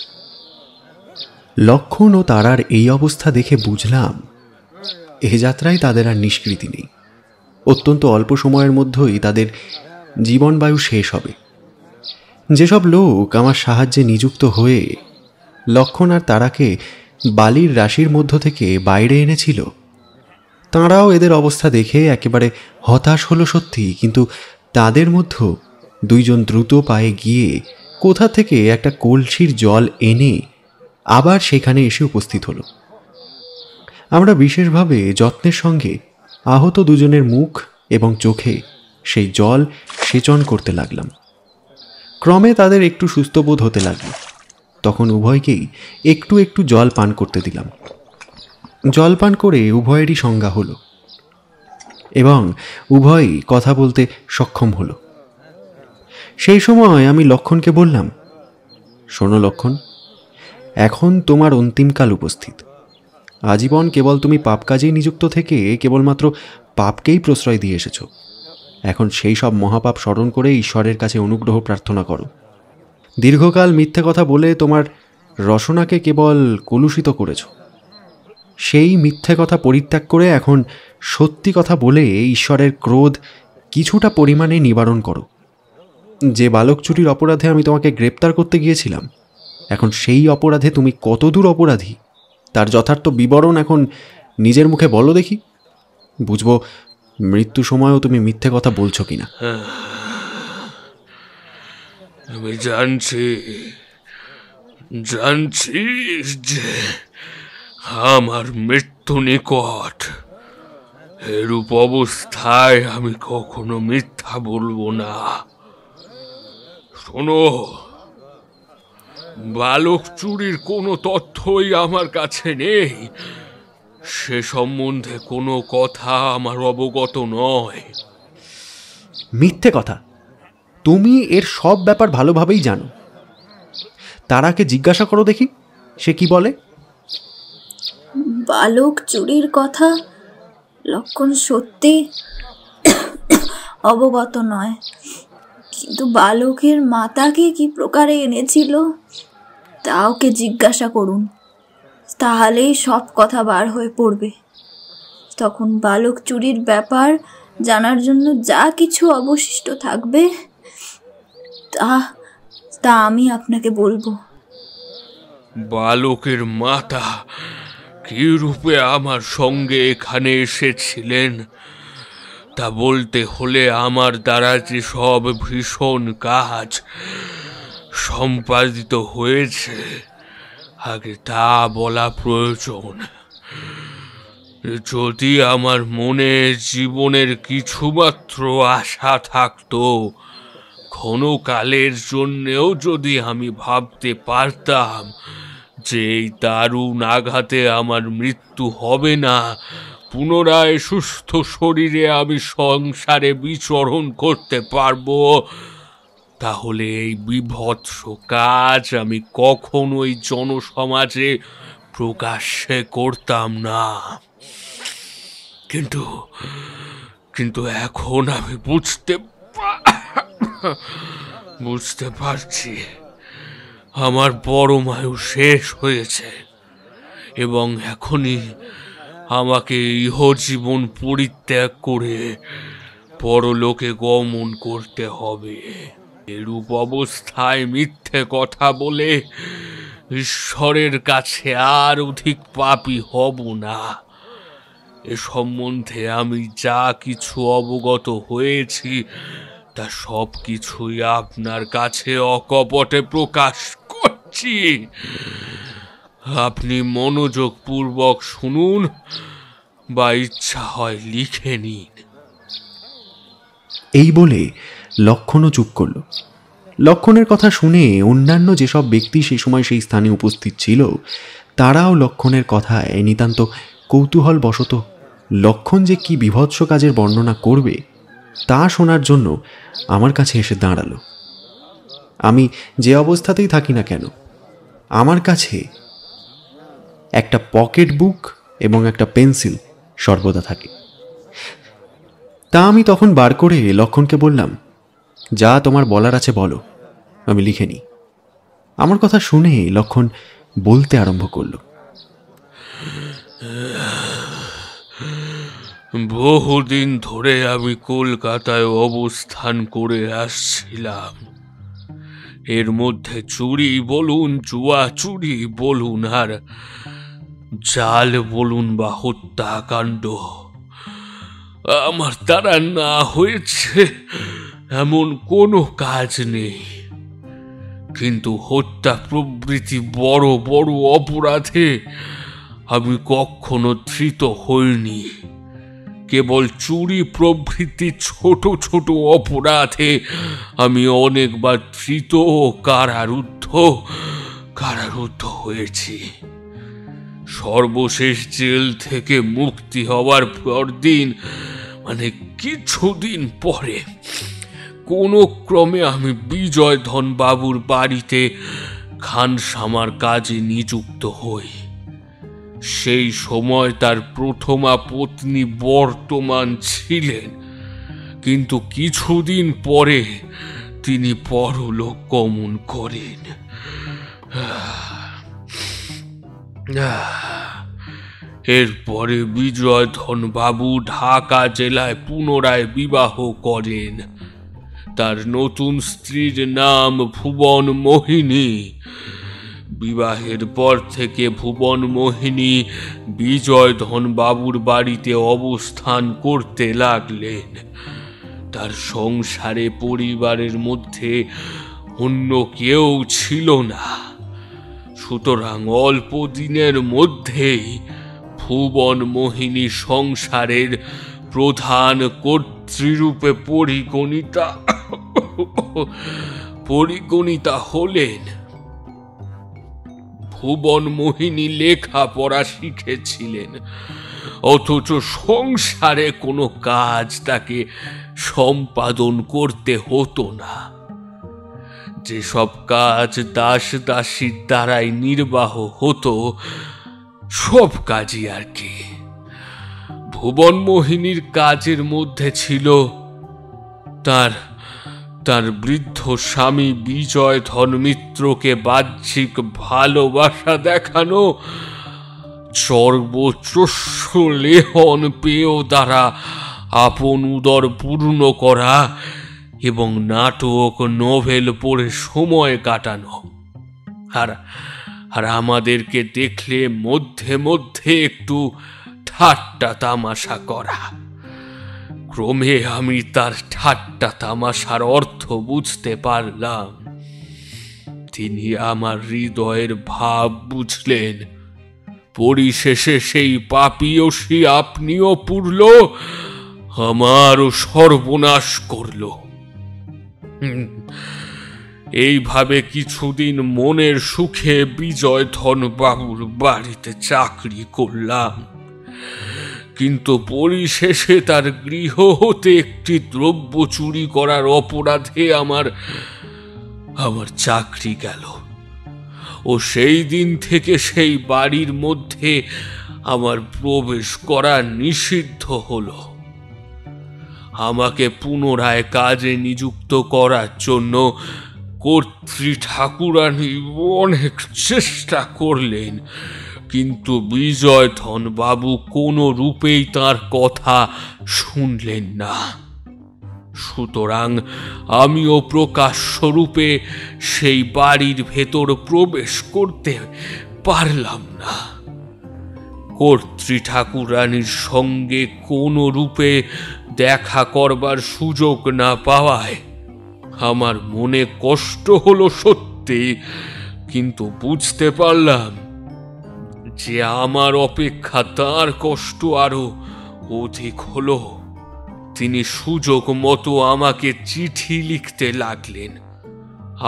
লক্ষণ ও তারার এই অবস্থা দেখে বুঝলাম এ যাত্রায় তাদের আর নিষ্কৃতি নেই। অত্যন্ত অল্প সময়ের মধ্যেই তাদের জীবনবায়ু শেষ হবে। যেসব লোক আমার সাহায্যে নিযুক্ত হয়ে লক্ষণ আর তারাকে বালির রাশির মধ্য থেকে বাইরে এনেছিল, তাঁরাও এদের অবস্থা দেখে একেবারে হতাশ হলো সত্যি, কিন্তু তাদের মধ্যে দুইজন দ্রুত পায়ে গিয়ে কোথা থেকে একটা কলসির জল এনে আবার সেখানে এসে উপস্থিত হলো। আমরা বিশেষভাবে যত্নের সঙ্গে আহত দুজনের মুখ এবং চোখে সেই জল সেচন করতে লাগলাম। ক্রমে তাদের একটু সুস্থ বোধ হতে লাগল। তখন উভয়কেই একটু একটু জল পান করতে দিলাম। জল পান করে উভয়েরই সংজ্ঞা হলো এবং উভয়ই কথা বলতে সক্ষম হলো। সেই সময় আমি লক্ষণকে বললাম, শোনো লক্ষণ, এখন তোমার অন্তিমকাল উপস্থিত। আজীবন কেবল তুমি পাপ কাজেই নিযুক্ত থেকে কেবলমাত্র পাপকেই প্রশ্রয় দিয়ে এসেছ। এখন সেই সব মহাপাপ স্মরণ করে ঈশ্বরের কাছে অনুগ্রহ প্রার্থনা করো। দীর্ঘকাল মিথ্যে কথা বলে তোমার রসনাকে কেবল কলুষিত করেছ। সেই মিথ্যে কথা পরিত্যাগ করে এখন সত্যি কথা বলে ঈশ্বরের ক্রোধ কিছুটা পরিমাণে নিবারণ করো। যে বালক চুরির অপরাধে আমি তোমাকে গ্রেপ্তার করতে গিয়েছিলাম, এখন সেই অপরাধে তুমি কতদূর অপরাধী তার যথার্থ বিবরণ এখন নিজের মুখে বলো দেখি। বুঝবো মৃত্যু সময়ও তুমি মিথ্যে কথা বলছো কিনা। আমি জানছি যে আমার মৃত্যু নিকট। এরূপ অবস্থায় আমি কখনো মিথ্যা বলবো না। শোনো, বালক চুরির কোনো তথ্যই আমার কাছে নেই। সে সম্বন্ধে কোনো কথা আমার অবগত নয়। মিথ্যে কথা? তুমি এর সব ব্যাপার ভালোভাবেই জানো। তারাকে জিজ্ঞাসা করো দেখি সে কি বলে। বালক চুরির কথা লক্ষণ সত্যি অবগত নয়, কিন্তু বালকের মাতাকে কি প্রকারে এনেছিল তা ওকে জিজ্ঞাসা করুন, তাহলেই সব কথা বার হয়ে পড়বে। তখন বালক চুরির ব্যাপার জানার জন্য যা কিছু অবশিষ্ট থাকবে তা আমি আপনাকে বলবো। বালকের মাতা কি রূপে আমার সঙ্গে এখানে এসেছিলেন তা বলতে হলে আমার দ্বারা যে সব ভীষণ কাজ সম্পাদিত হয়েছে আগে তা বলা প্রয়োজন। যদি আমার মনে জীবনের কিছুমাত্র আশা থাকতো, ক্ষণকালের জন্যেও যদি আমি ভাবতে পারতাম যে এই দারুণ আঘাতে আমার মৃত্যু হবে না, পুনরায় সুস্থ শরীরে আমি সংসারে বিচরণ করতে পারবো, তাহলে এই বীভৎস কাজ আমি কখনোই জনসমাজে প্রকাশ্যে করতাম না। কিন্তু কিন্তু এখন আমি বুঝতে পারছি আমার পরমায়ু শেষ হয়েছে এবং এখনই আমাকে ইহজীবন পরিত্যাগ করে পরলোকে গমন করতে হবে। এরূপ অবস্থায় মিথ্যে কথা বলে ঈশ্বরের কাছে আর অধিক পাপী হব না। এ সম্বন্ধে আমি যা কিছু অবগত হয়েছি তা সব কিছুই আপনার কাছে অকপটে প্রকাশ করছি। আপনি মনোযোগ পূর্বক শুনুন বা ইচ্ছা হয় লিখে নিন। এই বলে লক্ষণও চুপ করল। লক্ষণের কথা শুনে অন্যান্য যেসব ব্যক্তি সেই সময় সেই স্থানে উপস্থিত ছিল তারাও লক্ষণের কথায় নিতান্ত কৌতূহল বশত লক্ষণ যে কি বিভৎস কাজের বর্ণনা করবে তা শোনার জন্য আমার কাছে এসে দাঁড়ালো। আমি যে অবস্থাতেই থাকি না কেন, আমার কাছে একটা পকেট বুক এবং একটা পেন্সিল সর্বদা থাকে। তা আমি তখন বার করে লক্ষণকে বললাম, যা তোমার বলার আছে বলো, আমি লিখে নিই। আমার কথা শুনে লক্ষণ বলতে আরম্ভ করল। বহুদিন ধরে আমি কলকাতায় অবস্থান করে আসছিলাম। এর মধ্যে চুরি বলুন, জুয়া চুরি বলুন, আর জাল বলুন বা হত্যাকাণ্ড, আমার দ্বারা না হয়েছে এমন কোনো কাজ নেই। কিন্তু হত্যা প্রভৃতি বড় বড় অপরাধে আমি কখনো ধৃত হইনি। কেবল চুরি প্রভৃতি ছোট ছোট অপরাধে আমি অনেকবার ধৃত ও কারারুদ্ধ হয়েছি। সর্বশেষ জেল থেকে মুক্তি হওয়ার পরদিন, মানে কিছুদিন পরে, কোনো ক্রমে আমি বিজয়ধন বাবুর বাড়িতে খানসামার কাজে নিযুক্ত হই। সেই সময় তার প্রথমা পত্নী বর্তমান ছিলেন, কিন্তু কিছুদিন পরে তিনি পরলোক গমন করেন। এরপরে বিজয়ধন বাবু ঢাকা জেলায় পুনরায় বিবাহ করেন। তার নতুন স্ত্রীর নাম ভুবন মোহিনী। বিবাহের পর থেকে ভুবন মোহিনী বিজয়ধন বাবুর বাড়িতে অবস্থান করতে লাগলেন। তার সংসারে পরিবারের মধ্যে অন্য কেউ ছিল না, সুতরাং অল্প দিনের মধ্যেই ভুবন মোহিনী সংসারের প্রধান কর্তৃরূপে পরিগণিতা হলেন। ভুবন মোহিনী লেখাপড়া শিখেছিলেন, অথচ সংসারে কোনো কাজ তাকে সম্পাদন করতে হতো না। যেসব কাজ দাস দাসীর দ্বারাই নির্বাহ হতো, সব কাজই আর কি। ভুবন মোহিনীর কাজের মধ্যে ছিল তার বৃদ্ধ স্বামী বিজয়ধন মিত্রকে বাহ্যিক ভালোবাসা দেখানো, সর্বোচ্চ লেহন পেয় দ্বারা আপন উদর পূর্ণ করা এবং নাটক নোভেল পড়ে সময় কাটানো, আর আমাদেরকে দেখলে মধ্যে মধ্যে একটু ঠাট্টা তামাশা করা। ক্রমে আমি তার ঠাট্টা তামাশার অর্থ বুঝতে পারলাম। তিনি আমার হৃদয়ের ভাব বুঝলেন। পরিশেষে সেই পাপীয়সী আপনিও পুরল, আমারও সর্বনাশ করল। এইভাবে কিছুদিন মনের সুখে বিজয়ধন বাবুর বাড়িতে চাকরি করলাম, কিন্তু পরিশেষে তার গৃহ হতে একটি দ্রব্য চুরি করার অপরাধে আমার চাকরি গেল, ও সেই দিন থেকে সেই বাড়ির মধ্যে আমার প্রবেশ করা নিষিদ্ধ হলো। আমাকে পুনরায় কাজে নিযুক্ত করার জন্য কর্ত্রী ঠাকুরানী অনেক চেষ্টা করলেন, কিন্তু বিজয়ধন বাবু কোনো রূপেই তার কথা শুনলেন না। সুতরাং আমিও প্রকাশ্যরূপে সেই বাড়ির ভেতর প্রবেশ করতে পারলাম না। কর্ত্রী ঠাকুরানীর সঙ্গে কোনো রূপে দেখা করবার সুযোগ না পাওয়ায় আমার মনে কষ্ট হলো সত্যি, কিন্তু বুঝতে পারলাম যে আমার অপেক্ষা তার কষ্ট আরো অধিক হলো। তিনি সুযোগ মতো আমাকে চিঠি লিখতে লাগলেন,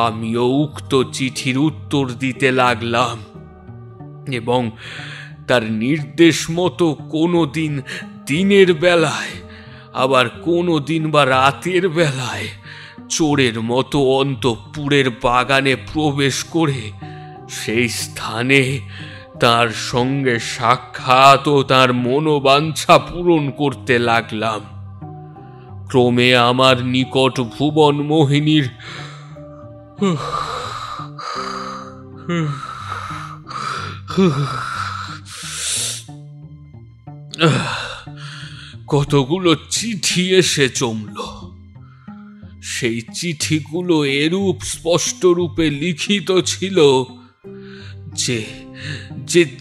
আমিও উক্ত চিঠির উত্তর দিতে লাগলাম, এবং তার নির্দেশ মতো কোনো দিন দিনের বেলায়, আবার কোনো দিন বা রাতের বেলায় চোরের মতো অন্তঃপুরের বাগানে প্রবেশ করে সেই স্থানে তার সঙ্গে সাক্ষাৎ ও তার মনোবাঞ্ছা পূরণ করতে লাগলাম। ক্রমে আমার নিকট ভুবন মোহিনীর কতগুলো চিঠি এসে জমল। সেই চিঠিগুলো এরূপ স্পষ্ট রূপে লিখিত ছিল যে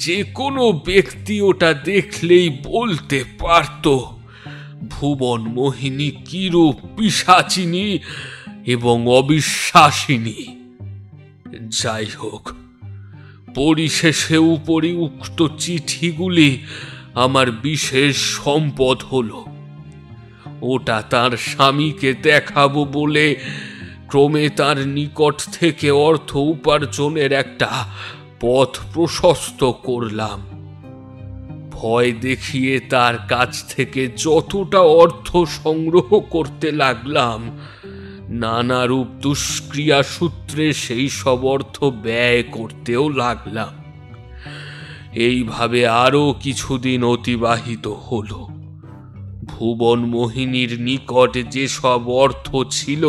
যে কোনো ব্যক্তি ওটা দেখলেই বলতে পারত ভুবন মোহিনী কিরূপ পিশাচিনী এবং অবিশ্বাসিনী। যাই হোক, পরিশেষে উপরি উক্ত চিঠিগুলি আমার বিশেষ সম্পদ হলো। ওটা তার স্বামীকে দেখাবো বলে ক্রমে তার নিকট থেকে অর্থ উপার্জনের একটা পথ প্রশস্ত করলাম। ভয় দেখিয়ে তার কাছ থেকে যতটা অর্থ সংগ্রহ করতে লাগলাম, নানারূপ দুষ্ক্রিয়া সূত্রে সেই সব অর্থ ব্যয় করতেও লাগলাম। এইভাবে আরো কিছুদিন অতিবাহিত হলো। ভুবন মোহিনীর নিকট যেসব অর্থ ছিল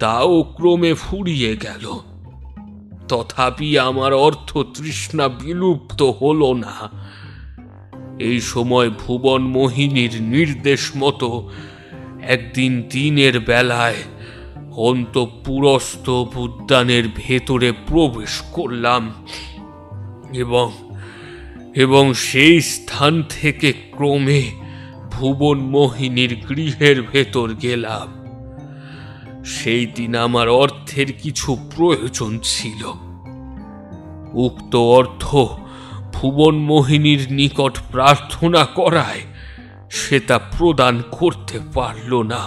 তাও ক্রমে ফুরিয়ে গেল, তথাপি আমার অর্থ তৃষ্ণা বিলুপ্ত হলো না। এই সময় ভুবন মোহিনীর নির্দেশ মতো একদিন দিনের বেলায় অন্তঃপুরস্থ উদ্যানের ভেতরে প্রবেশ করলাম, এবং সেই স্থান থেকে ক্রমে ভুবন মোহিনীর গৃহের ভেতর গেলাম। সেই দিন আমার অর্থের কিছু প্রয়োজন ছিল। উক্ত অর্থ ভুবন মোহিনীর নিকট প্রার্থনা করায় সে তা প্রদান করতে পারল না।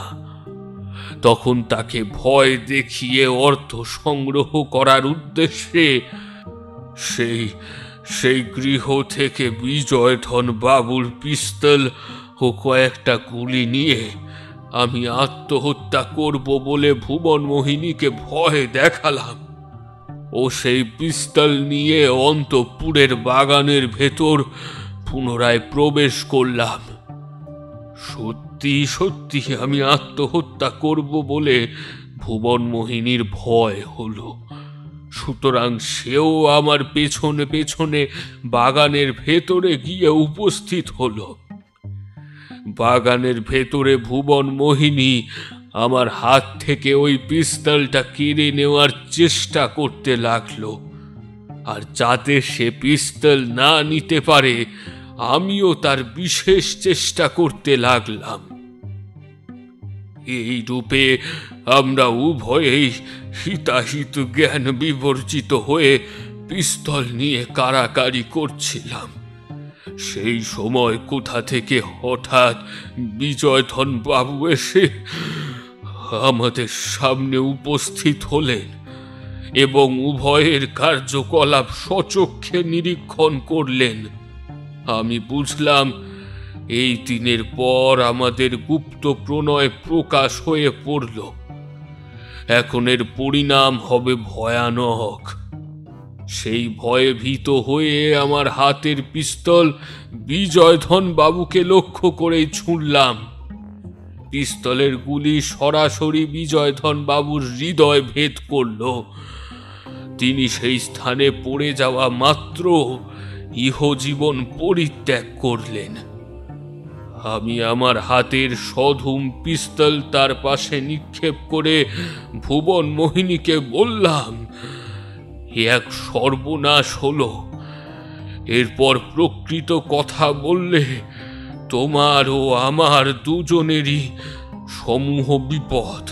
তখন তাকে ভয় দেখিয়ে অর্থ সংগ্রহ করার উদ্দেশ্যে সেই গৃহ থেকে বিজয়ধন বাবুর পিস্তল ও কয়েকটা গুলি নিয়ে আমি আত্মহত্যা করব বলে ভুবন মোহিনীকে ভয় দেখালাম, ও সেই পিস্তল নিয়ে অন্তঃপুরের বাগানের ভেতর পুনরায় প্রবেশ করলাম। সত্যি সত্যি আমি আত্মহত্যা করব বলে ভুবন মোহিনীর ভয় হলো। সুতরাং সেও আমার পেছনে পেছনে বাগানের ভেতরে গিয়ে উপস্থিত হলো। বাগানের ভেতরে ভুবন মোহিনী আমার হাত থেকে ওই পিস্তলটা কেড়ে নেওয়ার চেষ্টা করতে লাগলো, আর যাতে সে পিস্তল না নিতে পারে আমিও তার বিশেষ চেষ্টা করতে লাগলাম। এই রূপে আমরা উভয়েই হিতাহিত জ্ঞান বিবর্জিত হয়ে পিস্তল নিয়ে কাড়াকাড়ি করছিলাম। সেই সময় কোথা থেকে হঠাৎ বিজয়ধন বাবু এসে আমাদের সামনে উপস্থিত হলেন এবং উভয়ের কার্যকলাপ সচক্ষে নিরীক্ষণ করলেন। আমি বুঝলাম এই দিনের পর আমাদের গুপ্ত প্রণয় প্রকাশ হয়ে পড়ল। এখন এর পরিণাম হবে ভয়ানক। সেই ভয়ে ভীত হয়ে আমার হাতের পিস্তল বিজয়ধন বাবুকে লক্ষ্য করেই ছুঁড়লাম। পিস্তলের গুলি সরাসরি বিজয়ধন বাবুর হৃদয় ভেদ করল। তিনি সেই স্থানে পড়ে যাওয়া মাত্র ইহজীবন পরিত্যাগ করলেন। আমি আমার হাতের সধুম পিস্তল তার পাশে নিক্ষেপ করে ভুবন মোহিনীকে বললাম, এক সর্বনাশ হলো। এরপর প্রকৃত কথা বললে তোমার ও আমার দুজনেরই সমূহ বিপদ।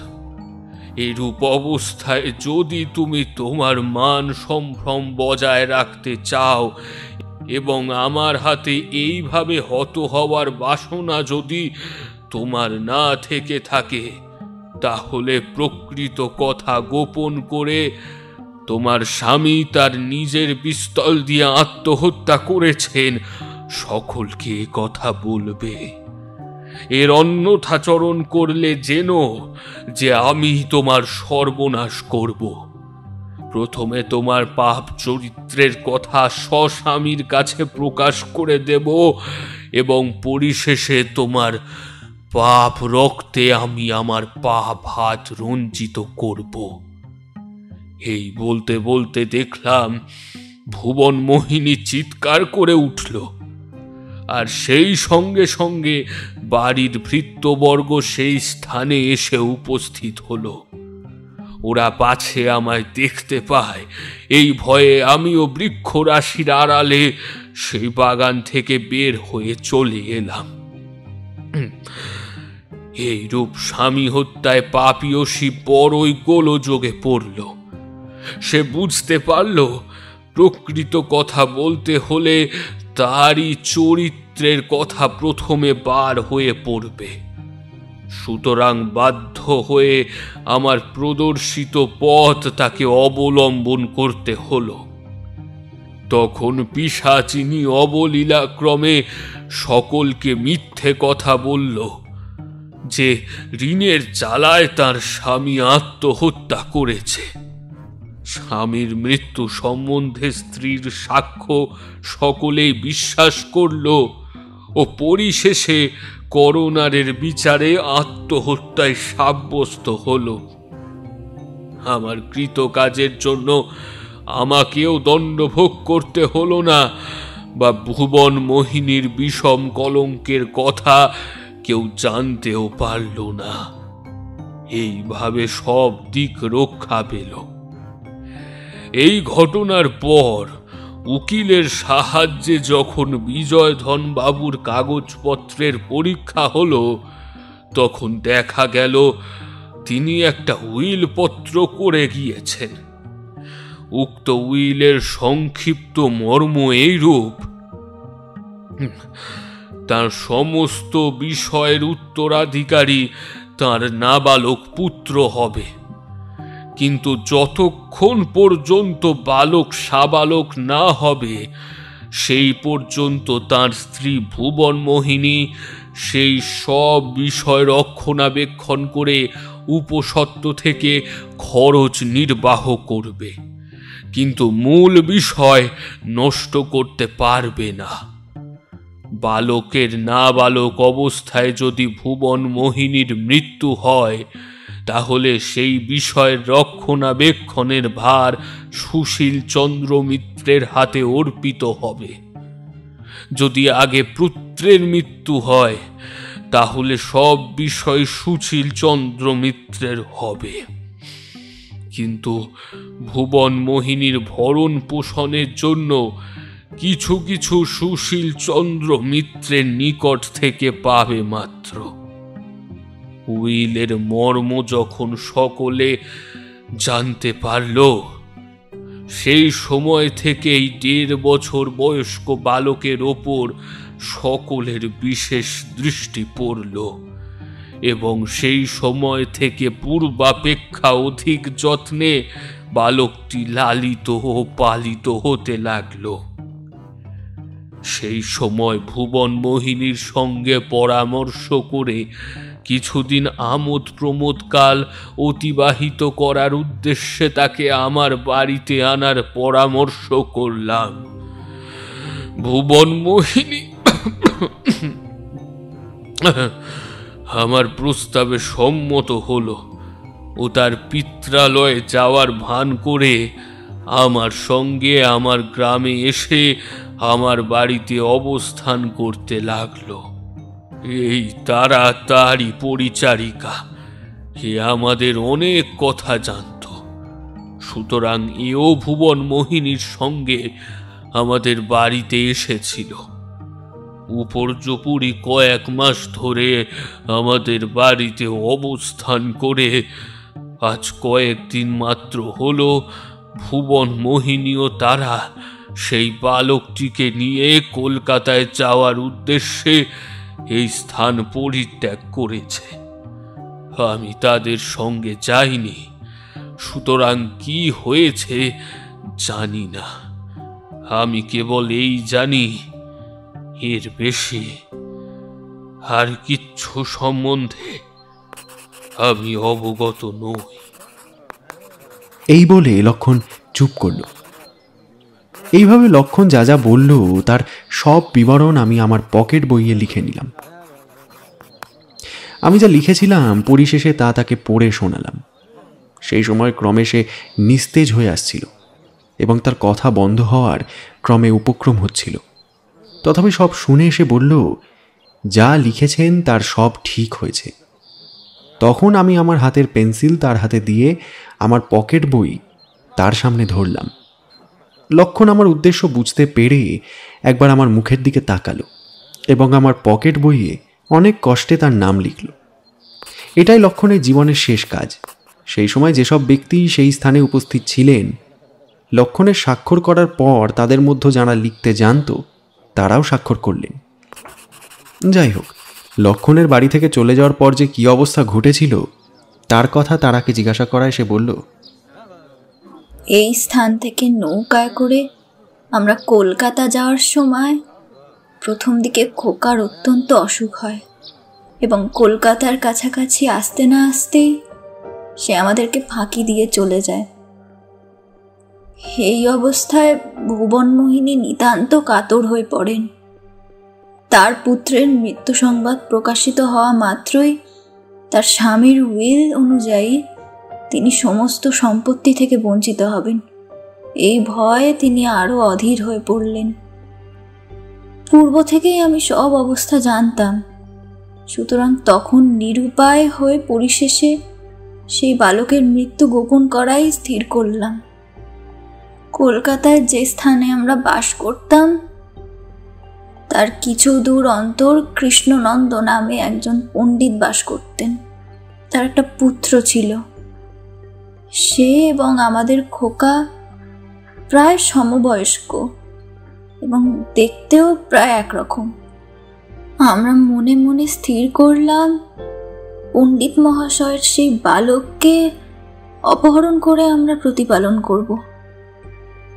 এরূপ অবস্থায় যদি তুমি তোমার মান সম্ভ্রম বজায় রাখতে চাও এবং আমার হাতে এইভাবে হত হওয়ার বাসনা যদি তোমার না থেকে থাকে, তাহলে প্রকৃত কথা গোপন করে তোমার স্বামী তার নিজের পিস্তল দিয়ে আত্মহত্যা করেছেন সকলকে কথা বলবে। এর অন্যথাচরণ করলে যেন যে আমি তোমার সর্বনাশ করব। প্রথমে তোমার পাপ চরিত্রের কথা স্বস্বামীর কাছে প্রকাশ করে দেব এবং পরিশেষে তোমার পাপ রক্তে আমি আমার পাপ হাত রঞ্জিত করব। এই বলতে বলতে দেখলাম ভুবন মোহিনী চিৎকার করে উঠল, আর সেই সঙ্গে সঙ্গে বাড়ির ভৃত্যবর্গ সেই স্থানে এসে উপস্থিত হলো। ওরা পাছে আমায় দেখতে পায়, এই ভয়ে আমিও বৃক্ষরাশির আড়ালে সেই বাগান থেকে বের হয়ে চলে এলাম। এইরূপ স্বামী হত্যায় পাপীয়সী বড়ই গোলযোগে পড়ল। সে বুঝতে পারল প্রকৃত কথা বলতে হলে তারই চরিত্রের কথা প্রথমে বার হয়ে পড়বে। সুতরাং বাধ্য হয়ে আমার প্রদর্শিত পথ তাকে অবলম্বন করতে হলো। তখন পিশাচিনী অবলীলাক্রমে সকলকে মিথ্যে কথা বলল যে ঋণের জ্বালায় তার স্বামী আত্মহত্যা করেছে। স্বামীর মৃত্যু সম্বন্ধে স্ত্রীর সাক্ষ্য সকলেই বিশ্বাস করল ও পরিশেষে করোনারের বিচারে আত্মহত্যায় সাব্যস্ত হল। আমার কৃতকাজের জন্য আমাকেও দণ্ডভোগ করতে হলো না, বা ভুবন মোহিনীর বিষম কলঙ্কের কথা কেউ জানতেও পারল না। এইভাবে সব দিক রক্ষা পেল। এই ঘটনার পর উকিলের সাহায্যে যখন বিজয়ধন বাবুর কাগজপত্রের পরীক্ষা হলো, তখন দেখা গেল তিনি একটা উইল পত্র করে গিয়েছেন। উক্ত উইলের সংক্ষিপ্ত মর্ম এইরূপ: তার সমস্ত বিষয়ের উত্তরাধিকারী তার নাবালক পুত্র হবে, কিন্তু যতক্ষণ পর্যন্ত বালক সাবালক না হবে সেই পর্যন্ত তার স্ত্রী ভুবন মোহিনী সেই সব বিষয় রক্ষণাবেক্ষণ করে উপসত্ত্ব থেকে খরচ নির্বাহ করবে, কিন্তু মূল বিষয় নষ্ট করতে পারবে না। বালকের নাবালক অবস্থায় যদি ভুবন মোহিনীর মৃত্যু হয়, তাহলে সেই বিষয়ের রক্ষণাবেক্ষণের ভার সুশীল চন্দ্র মিত্রের হাতে অর্পিত হবে। যদি আগে পুত্রের মৃত্যু হয়, তাহলে সব বিষয় সুশীল চন্দ্র মিত্রের হবে। কিন্তু ভুবন মোহিনীর ভরণ পোষণের জন্য কিছু কিছু সুশীল চন্দ্র মিত্রের নিকট থেকে পাবে মাত্র। উইলের মর্ম যখন সকলে জানতে পারল, সেই সময় থেকেই 1.5 বছর বয়স্ক বালকের ওপর সকলের বিশেষ দৃষ্টি পড়ল এবং সেই সময় থেকে পূর্বাপেক্ষা অধিক যত্নে বালকটি লালিত ও পালিত হতে লাগল। সেই সময় ভুবন মোহিনীর সঙ্গে পরামর্শ করে কিছুদিন আমোদ প্রমোদ কাল অতিবাহিত করার উদ্দেশ্যে তাকে আমার বাড়িতে আনার পরামর্শ করলাম। ভুবন মোহিনী আমার প্রস্তাবে সম্মত হলো ও তার পিত্রালয়ে যাওয়ার ভান করে আমার সঙ্গে আমার গ্রামে এসে আমার বাড়িতে অবস্থান করতে লাগলো। এই তারা তারই পরিচারিকা, এ আমাদের অনেক কথা জানত। সুতরাং এও ভুবন মোহিনীর সঙ্গে আমাদের বাড়িতে এসেছিল। উপর্যুপরি কয়েক মাস ধরে আমাদের বাড়িতে অবস্থান করে আজ কয়েকদিন মাত্র হলো ভুবন মোহিনী ও তারা সেই বালকটিকে নিয়ে কলকাতায় যাওয়ার উদ্দেশ্যে এই স্থান পরিত্যাগ করেছে। আমি তাদের সঙ্গে যাইনি, সুতরাং কি হয়েছে জানি না। আমি কেবল এই জানি, এর বেশি আর কিচ্ছু সম্বন্ধে আমি অবগত নই। এই বলে লক্ষণ চুপ করল। এইভাবে লক্ষণ যা যা বলল তার সব বিবরণ আমি আমার পকেট বইয়ে লিখে নিলাম। আমি যা লিখেছিলাম পরিশেষে তা তাকে পড়ে শোনালাম। সেই সময় ক্রমে সে নিস্তেজ হয়ে আসছিল এবং তার কথা বন্ধ হওয়ার ক্রমে উপক্রম হচ্ছিল। তথাপি সব শুনে এসে বলল, যা লিখেছেন তার সব ঠিক হয়েছে। তখন আমি আমার হাতের পেন্সিল তার হাতে দিয়ে আমার পকেট বই তার সামনে ধরলাম। লক্ষণ আমার উদ্দেশ্য বুঝতে পেরে একবার আমার মুখের দিকে তাকালো এবং আমার পকেট বইয়ে অনেক কষ্টে তার নাম লিখল। এটাই লক্ষণের জীবনের শেষ কাজ। সেই সময় যেসব ব্যক্তি সেই স্থানে উপস্থিত ছিলেন, লক্ষণের স্বাক্ষর করার পর তাদের মধ্যে যারা লিখতে জানত তারাও স্বাক্ষর করলেন। যাই হোক, লক্ষণের বাড়ি থেকে চলে যাওয়ার পর যে কী অবস্থা ঘটেছিল তার কথা তারাকে জিজ্ঞাসা করায় সে বলল, এই স্থান থেকে নৌকায় করে আমরা কলকাতা যাওয়ার সময় প্রথম দিকে খোকার অত্যন্ত অসুখ হয় এবং কলকাতার কাছাকাছি আসতে না আসতেই সে আমাদেরকে ফাঁকি দিয়ে চলে যায়। এই অবস্থায় ভুবন মোহিনী নিতান্ত কাতর হয়ে পড়েন। তার পুত্রের মৃত্যু সংবাদ প্রকাশিত হওয়া মাত্রই তার স্বামীর উইল অনুযায়ী তিনি সমস্ত সম্পত্তি থেকে বঞ্চিত হবেন, এই ভয়ে তিনি আরো অধীর হয়ে পড়লেন। পূর্ব থেকেই আমি সব অবস্থা জানতাম, সুতরাং তখন নিরুপায় হয়ে পরিশেষে সেই বালকের মৃত্যু গোপন করাই স্থির করলাম। কলকাতায় যে স্থানে আমরা বাস করতাম তার কিছু দূর অন্তর কৃষ্ণনন্দ নামে একজন পণ্ডিত বাস করতেন। তার একটা পুত্র ছিল। সে এবং আমাদের খোকা প্রায় সমবয়স্ক এবং দেখতেও প্রায় একরকম। আমরা মনে মনে স্থির করলাম পণ্ডিত মহাশয়ের সেই বালককে অপহরণ করে আমরা প্রতিপালন করব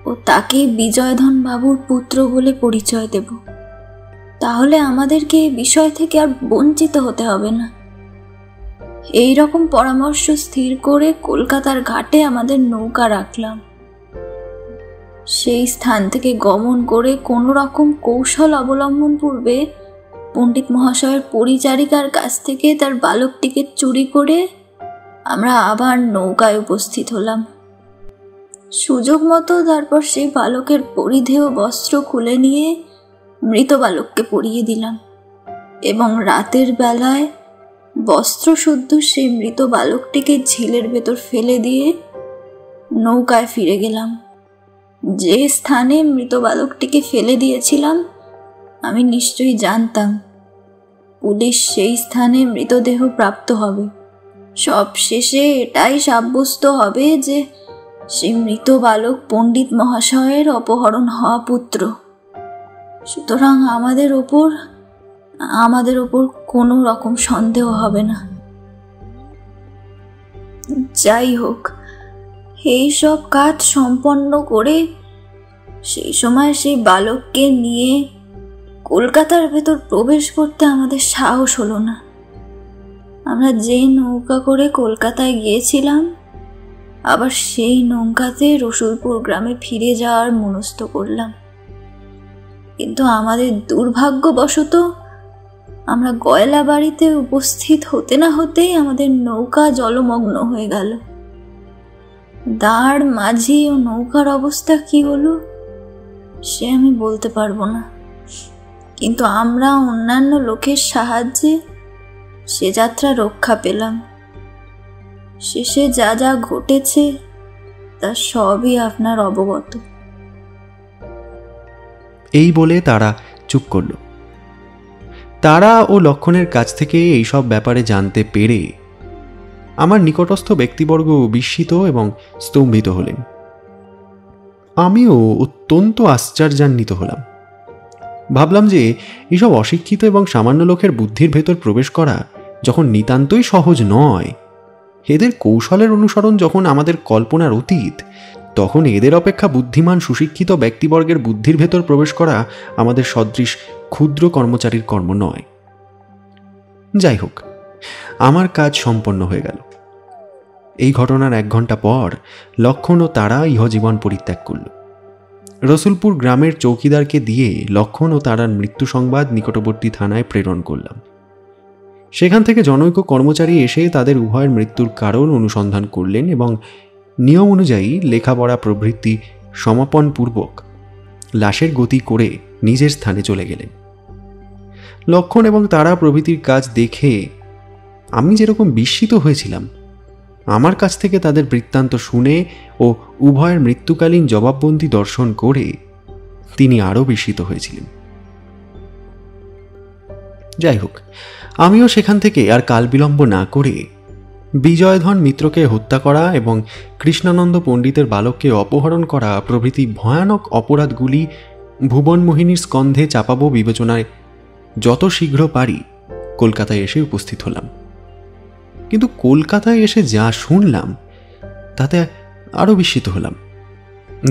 ও তাকে বিজয়ধন বাবুর পুত্র বলে পরিচয় দেব। তাহলে আমাদেরকে এই বিষয় থেকে আর বঞ্চিত হতে হবে না। এই রকম পরামর্শ স্থির করে কলকাতার ঘাটে আমাদের নৌকা রাখলাম। সেই স্থান থেকে গমন করে কোনো রকম কৌশল অবলম্বন পূর্বে পণ্ডিত মহাশয়ের পরিচারিকার কাছ থেকে তার বালকটিকে চুরি করে আমরা আবার নৌকায় উপস্থিত হলাম। সুযোগ মতো তারপর সেই বালকের পরিধেয় বস্ত্র খুলে নিয়ে মৃত বালককে পরিয়ে দিলাম এবং রাতের বেলায় বস্ত্রশুদ্ধ সেই মৃত বালকটিকে ঝিলের ভেতর ফেলে দিয়ে নৌকায় ফিরে গেলাম। যে স্থানে মৃত বালকটিকে ফেলে দিয়েছিলাম আমি নিশ্চয়ই জানতাম, পুলিশ সেই স্থানে মৃতদেহ প্রাপ্ত হবে। সব শেষে এটাই সাব্যস্ত হবে যে সেই মৃত বালক পণ্ডিত মহাশয়ের অপহরণ হওয়া পুত্র। সুতরাং আমাদের ওপর কোনো রকম সন্দেহ হবে না। যাই হোক, এই সব কাজ সম্পন্ন করে সেই সময় সেই বালককে নিয়ে কলকাতার ভেতর প্রবেশ করতে আমাদের সাহস হলো না। আমরা যে নৌকা করে কলকাতায় গিয়েছিলাম, আবার সেই নৌকাতে রসুলপুর গ্রামে ফিরে যাওয়ার মনস্থ করলাম। কিন্তু আমাদের দুর্ভাগ্যবশত আমরা গয়লা বাড়িতে উপস্থিত হতে না হতেই আমাদের নৌকা জলমগ্ন হয়ে গেল। দাঁড়, মাঝি ও নৌকার অবস্থা কি হলো সে আমি বলতে পারবো না, কিন্তু আমরা অন্যান্য লোকের সাহায্যে সে যাত্রা রক্ষা পেলাম। শেষে যা যা ঘটেছে তা সবই আপনার অবগত। এই বলে তারা চুপ করল। তারা ও লক্ষণের কাছ থেকে এইসব ব্যাপারে জানতে পেরে আমার নিকটস্থ ব্যক্তিবর্গ বিস্মিত এবং স্তম্ভিত হলেন। আমিও অত্যন্ত আশ্চর্যান্বিত হলাম। ভাবলাম যে এইসব অশিক্ষিত এবং সামান্য লোকের বুদ্ধির ভেতর প্রবেশ করা যখন নিতান্তই সহজ নয়, এদের কৌশলের অনুসরণ যখন আমাদের কল্পনার অতীত, তখন এদের অপেক্ষা বুদ্ধিমান সুশিক্ষিত ব্যক্তিবর্গের বুদ্ধির ভেতর প্রবেশ করা আমাদের সদৃশ ক্ষুদ্র কর্মচারীর কর্ম নয়। যাই হোক, আমার কাজ সম্পন্ন হয়ে গেল। এই ঘটনার 1 ঘন্টা পর লক্ষণ ও তারা ইহজীবন পরিত্যাগ করল। রসুলপুর গ্রামের চৌকিদারকে দিয়ে লক্ষণ ও তারার মৃত্যু সংবাদ নিকটবর্তী থানায় প্রেরণ করলাম। সেখান থেকে জনৈক কর্মচারী এসে তাদের উভয়ের মৃত্যুর কারণ অনুসন্ধান করলেন এবং নিয়ম অনুযায়ী লেখাপড়া প্রভৃতি সমাপনপূর্বক লাশের গতি করে নিজের স্থানে চলে গেলেন। লক্ষণ এবং তারা প্রভৃতির কাজ দেখে আমি যেরকম বিস্মিত হয়েছিলাম, আমার কাছ থেকে তাদের বৃত্তান্ত শুনে ও উভয়ের মৃত্যুকালীন জবাববন্দি দর্শন করে তিনি আরও বিস্মিত হয়েছিলেন। যাই হোক, আমিও সেখান থেকে আর কাল বিলম্ব না করে বিজয়ধন মিত্রকে হত্যা করা এবং কৃষ্ণানন্দ পণ্ডিতের বালককে অপহরণ করা প্রভৃতি ভয়ানক অপরাধগুলি ভুবনমোহিনীর স্কন্ধে চাপাবো বিবেচনায় যত শীঘ্র পারি কলকাতায় এসে উপস্থিত হলাম। কিন্তু কলকাতায় এসে যা শুনলাম তাতে আরও বিস্মিত হলাম।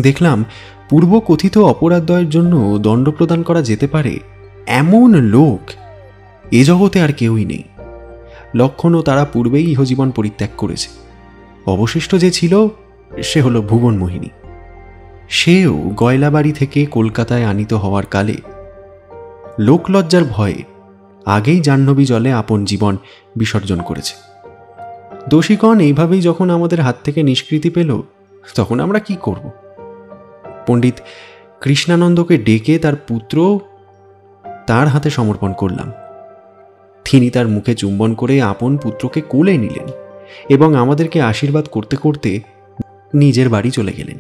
দেখলাম পূর্ব কথিত অপরাধদ্বয়ের জন্য দণ্ড প্রদান করা যেতে পারে এমন লোক এ জগতে আর কেউই নেই। লক্ষণ ও তারা পূর্বেই ইহজীবন পরিত্যাগ করেছে। অবশিষ্ট যে ছিল সে হল ভুবনমোহিনী। সেও গয়লাবাড়ি থেকে কলকাতায় আনিত হওয়ার কালে লোকলজ্জার ভয়ে আগেই জাহ্নবী জলে আপন জীবন বিসর্জন করেছে। দোষীগণ এইভাবেই যখন আমাদের হাত থেকে নিষ্কৃতি পেল, তখন আমরা কি করব? পণ্ডিত কৃষ্ণানন্দকে ডেকে তার পুত্র তার হাতে সমর্পণ করলাম। তিনি তার মুখে চুম্বন করে আপন পুত্রকে কোলে নিলেন এবং আমাদেরকে আশীর্বাদ করতে করতে নিজের বাড়ি চলে গেলেন।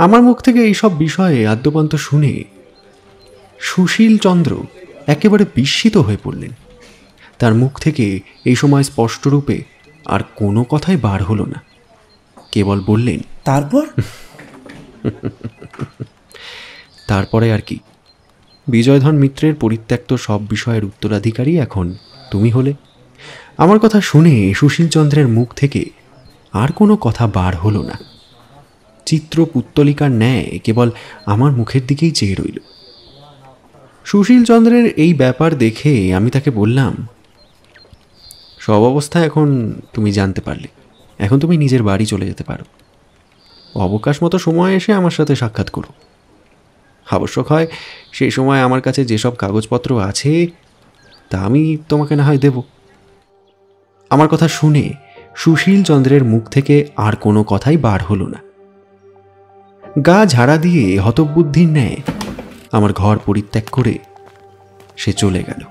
আমার মুখ থেকে এইসব বিষয়ে আদ্যপান্ত শুনে সুশীল চন্দ্র একেবারে বিস্মিত হয়ে পড়লেন। তার মুখ থেকে এই সময় স্পষ্টরূপে আর কোনো কথাই বার হলো না, কেবল বললেন, তারপরে আর কি? বিজয়ধন মিত্রের পরিত্যক্ত সব বিষয়ের উত্তরাধিকারী এখন তুমি হলে। আমার কথা শুনে সুশীলচন্দ্রের মুখ থেকে আর কোনো কথা বার হলো না। চিত্র পুত্তলিকার ন্যায় কেবল আমার মুখের দিকেই চেয়ে রইল। সুশীলচন্দ্রের এই ব্যাপার দেখে আমি তাকে বললাম, সব অবস্থা এখন তুমি জানতে পারলে, এখন তুমি নিজের বাড়ি চলে যেতে পারো। অবকাশ মতো সময় এসে আমার সাথে সাক্ষাৎ করো। আবশ্যক হয় সেই সময় আমার কাছে যেসব কাগজপত্র আছে তা আমি তোমাকে না হয় দেব। আমার কথা শুনে সুশীলচন্দ্রের মুখ থেকে আর কোনো কথাই বার হলো না। গা ঝাড়া দিয়ে হতবুদ্ধির ন্যায় আমার ঘর পরিত্যাগ করে সে চলে গেল।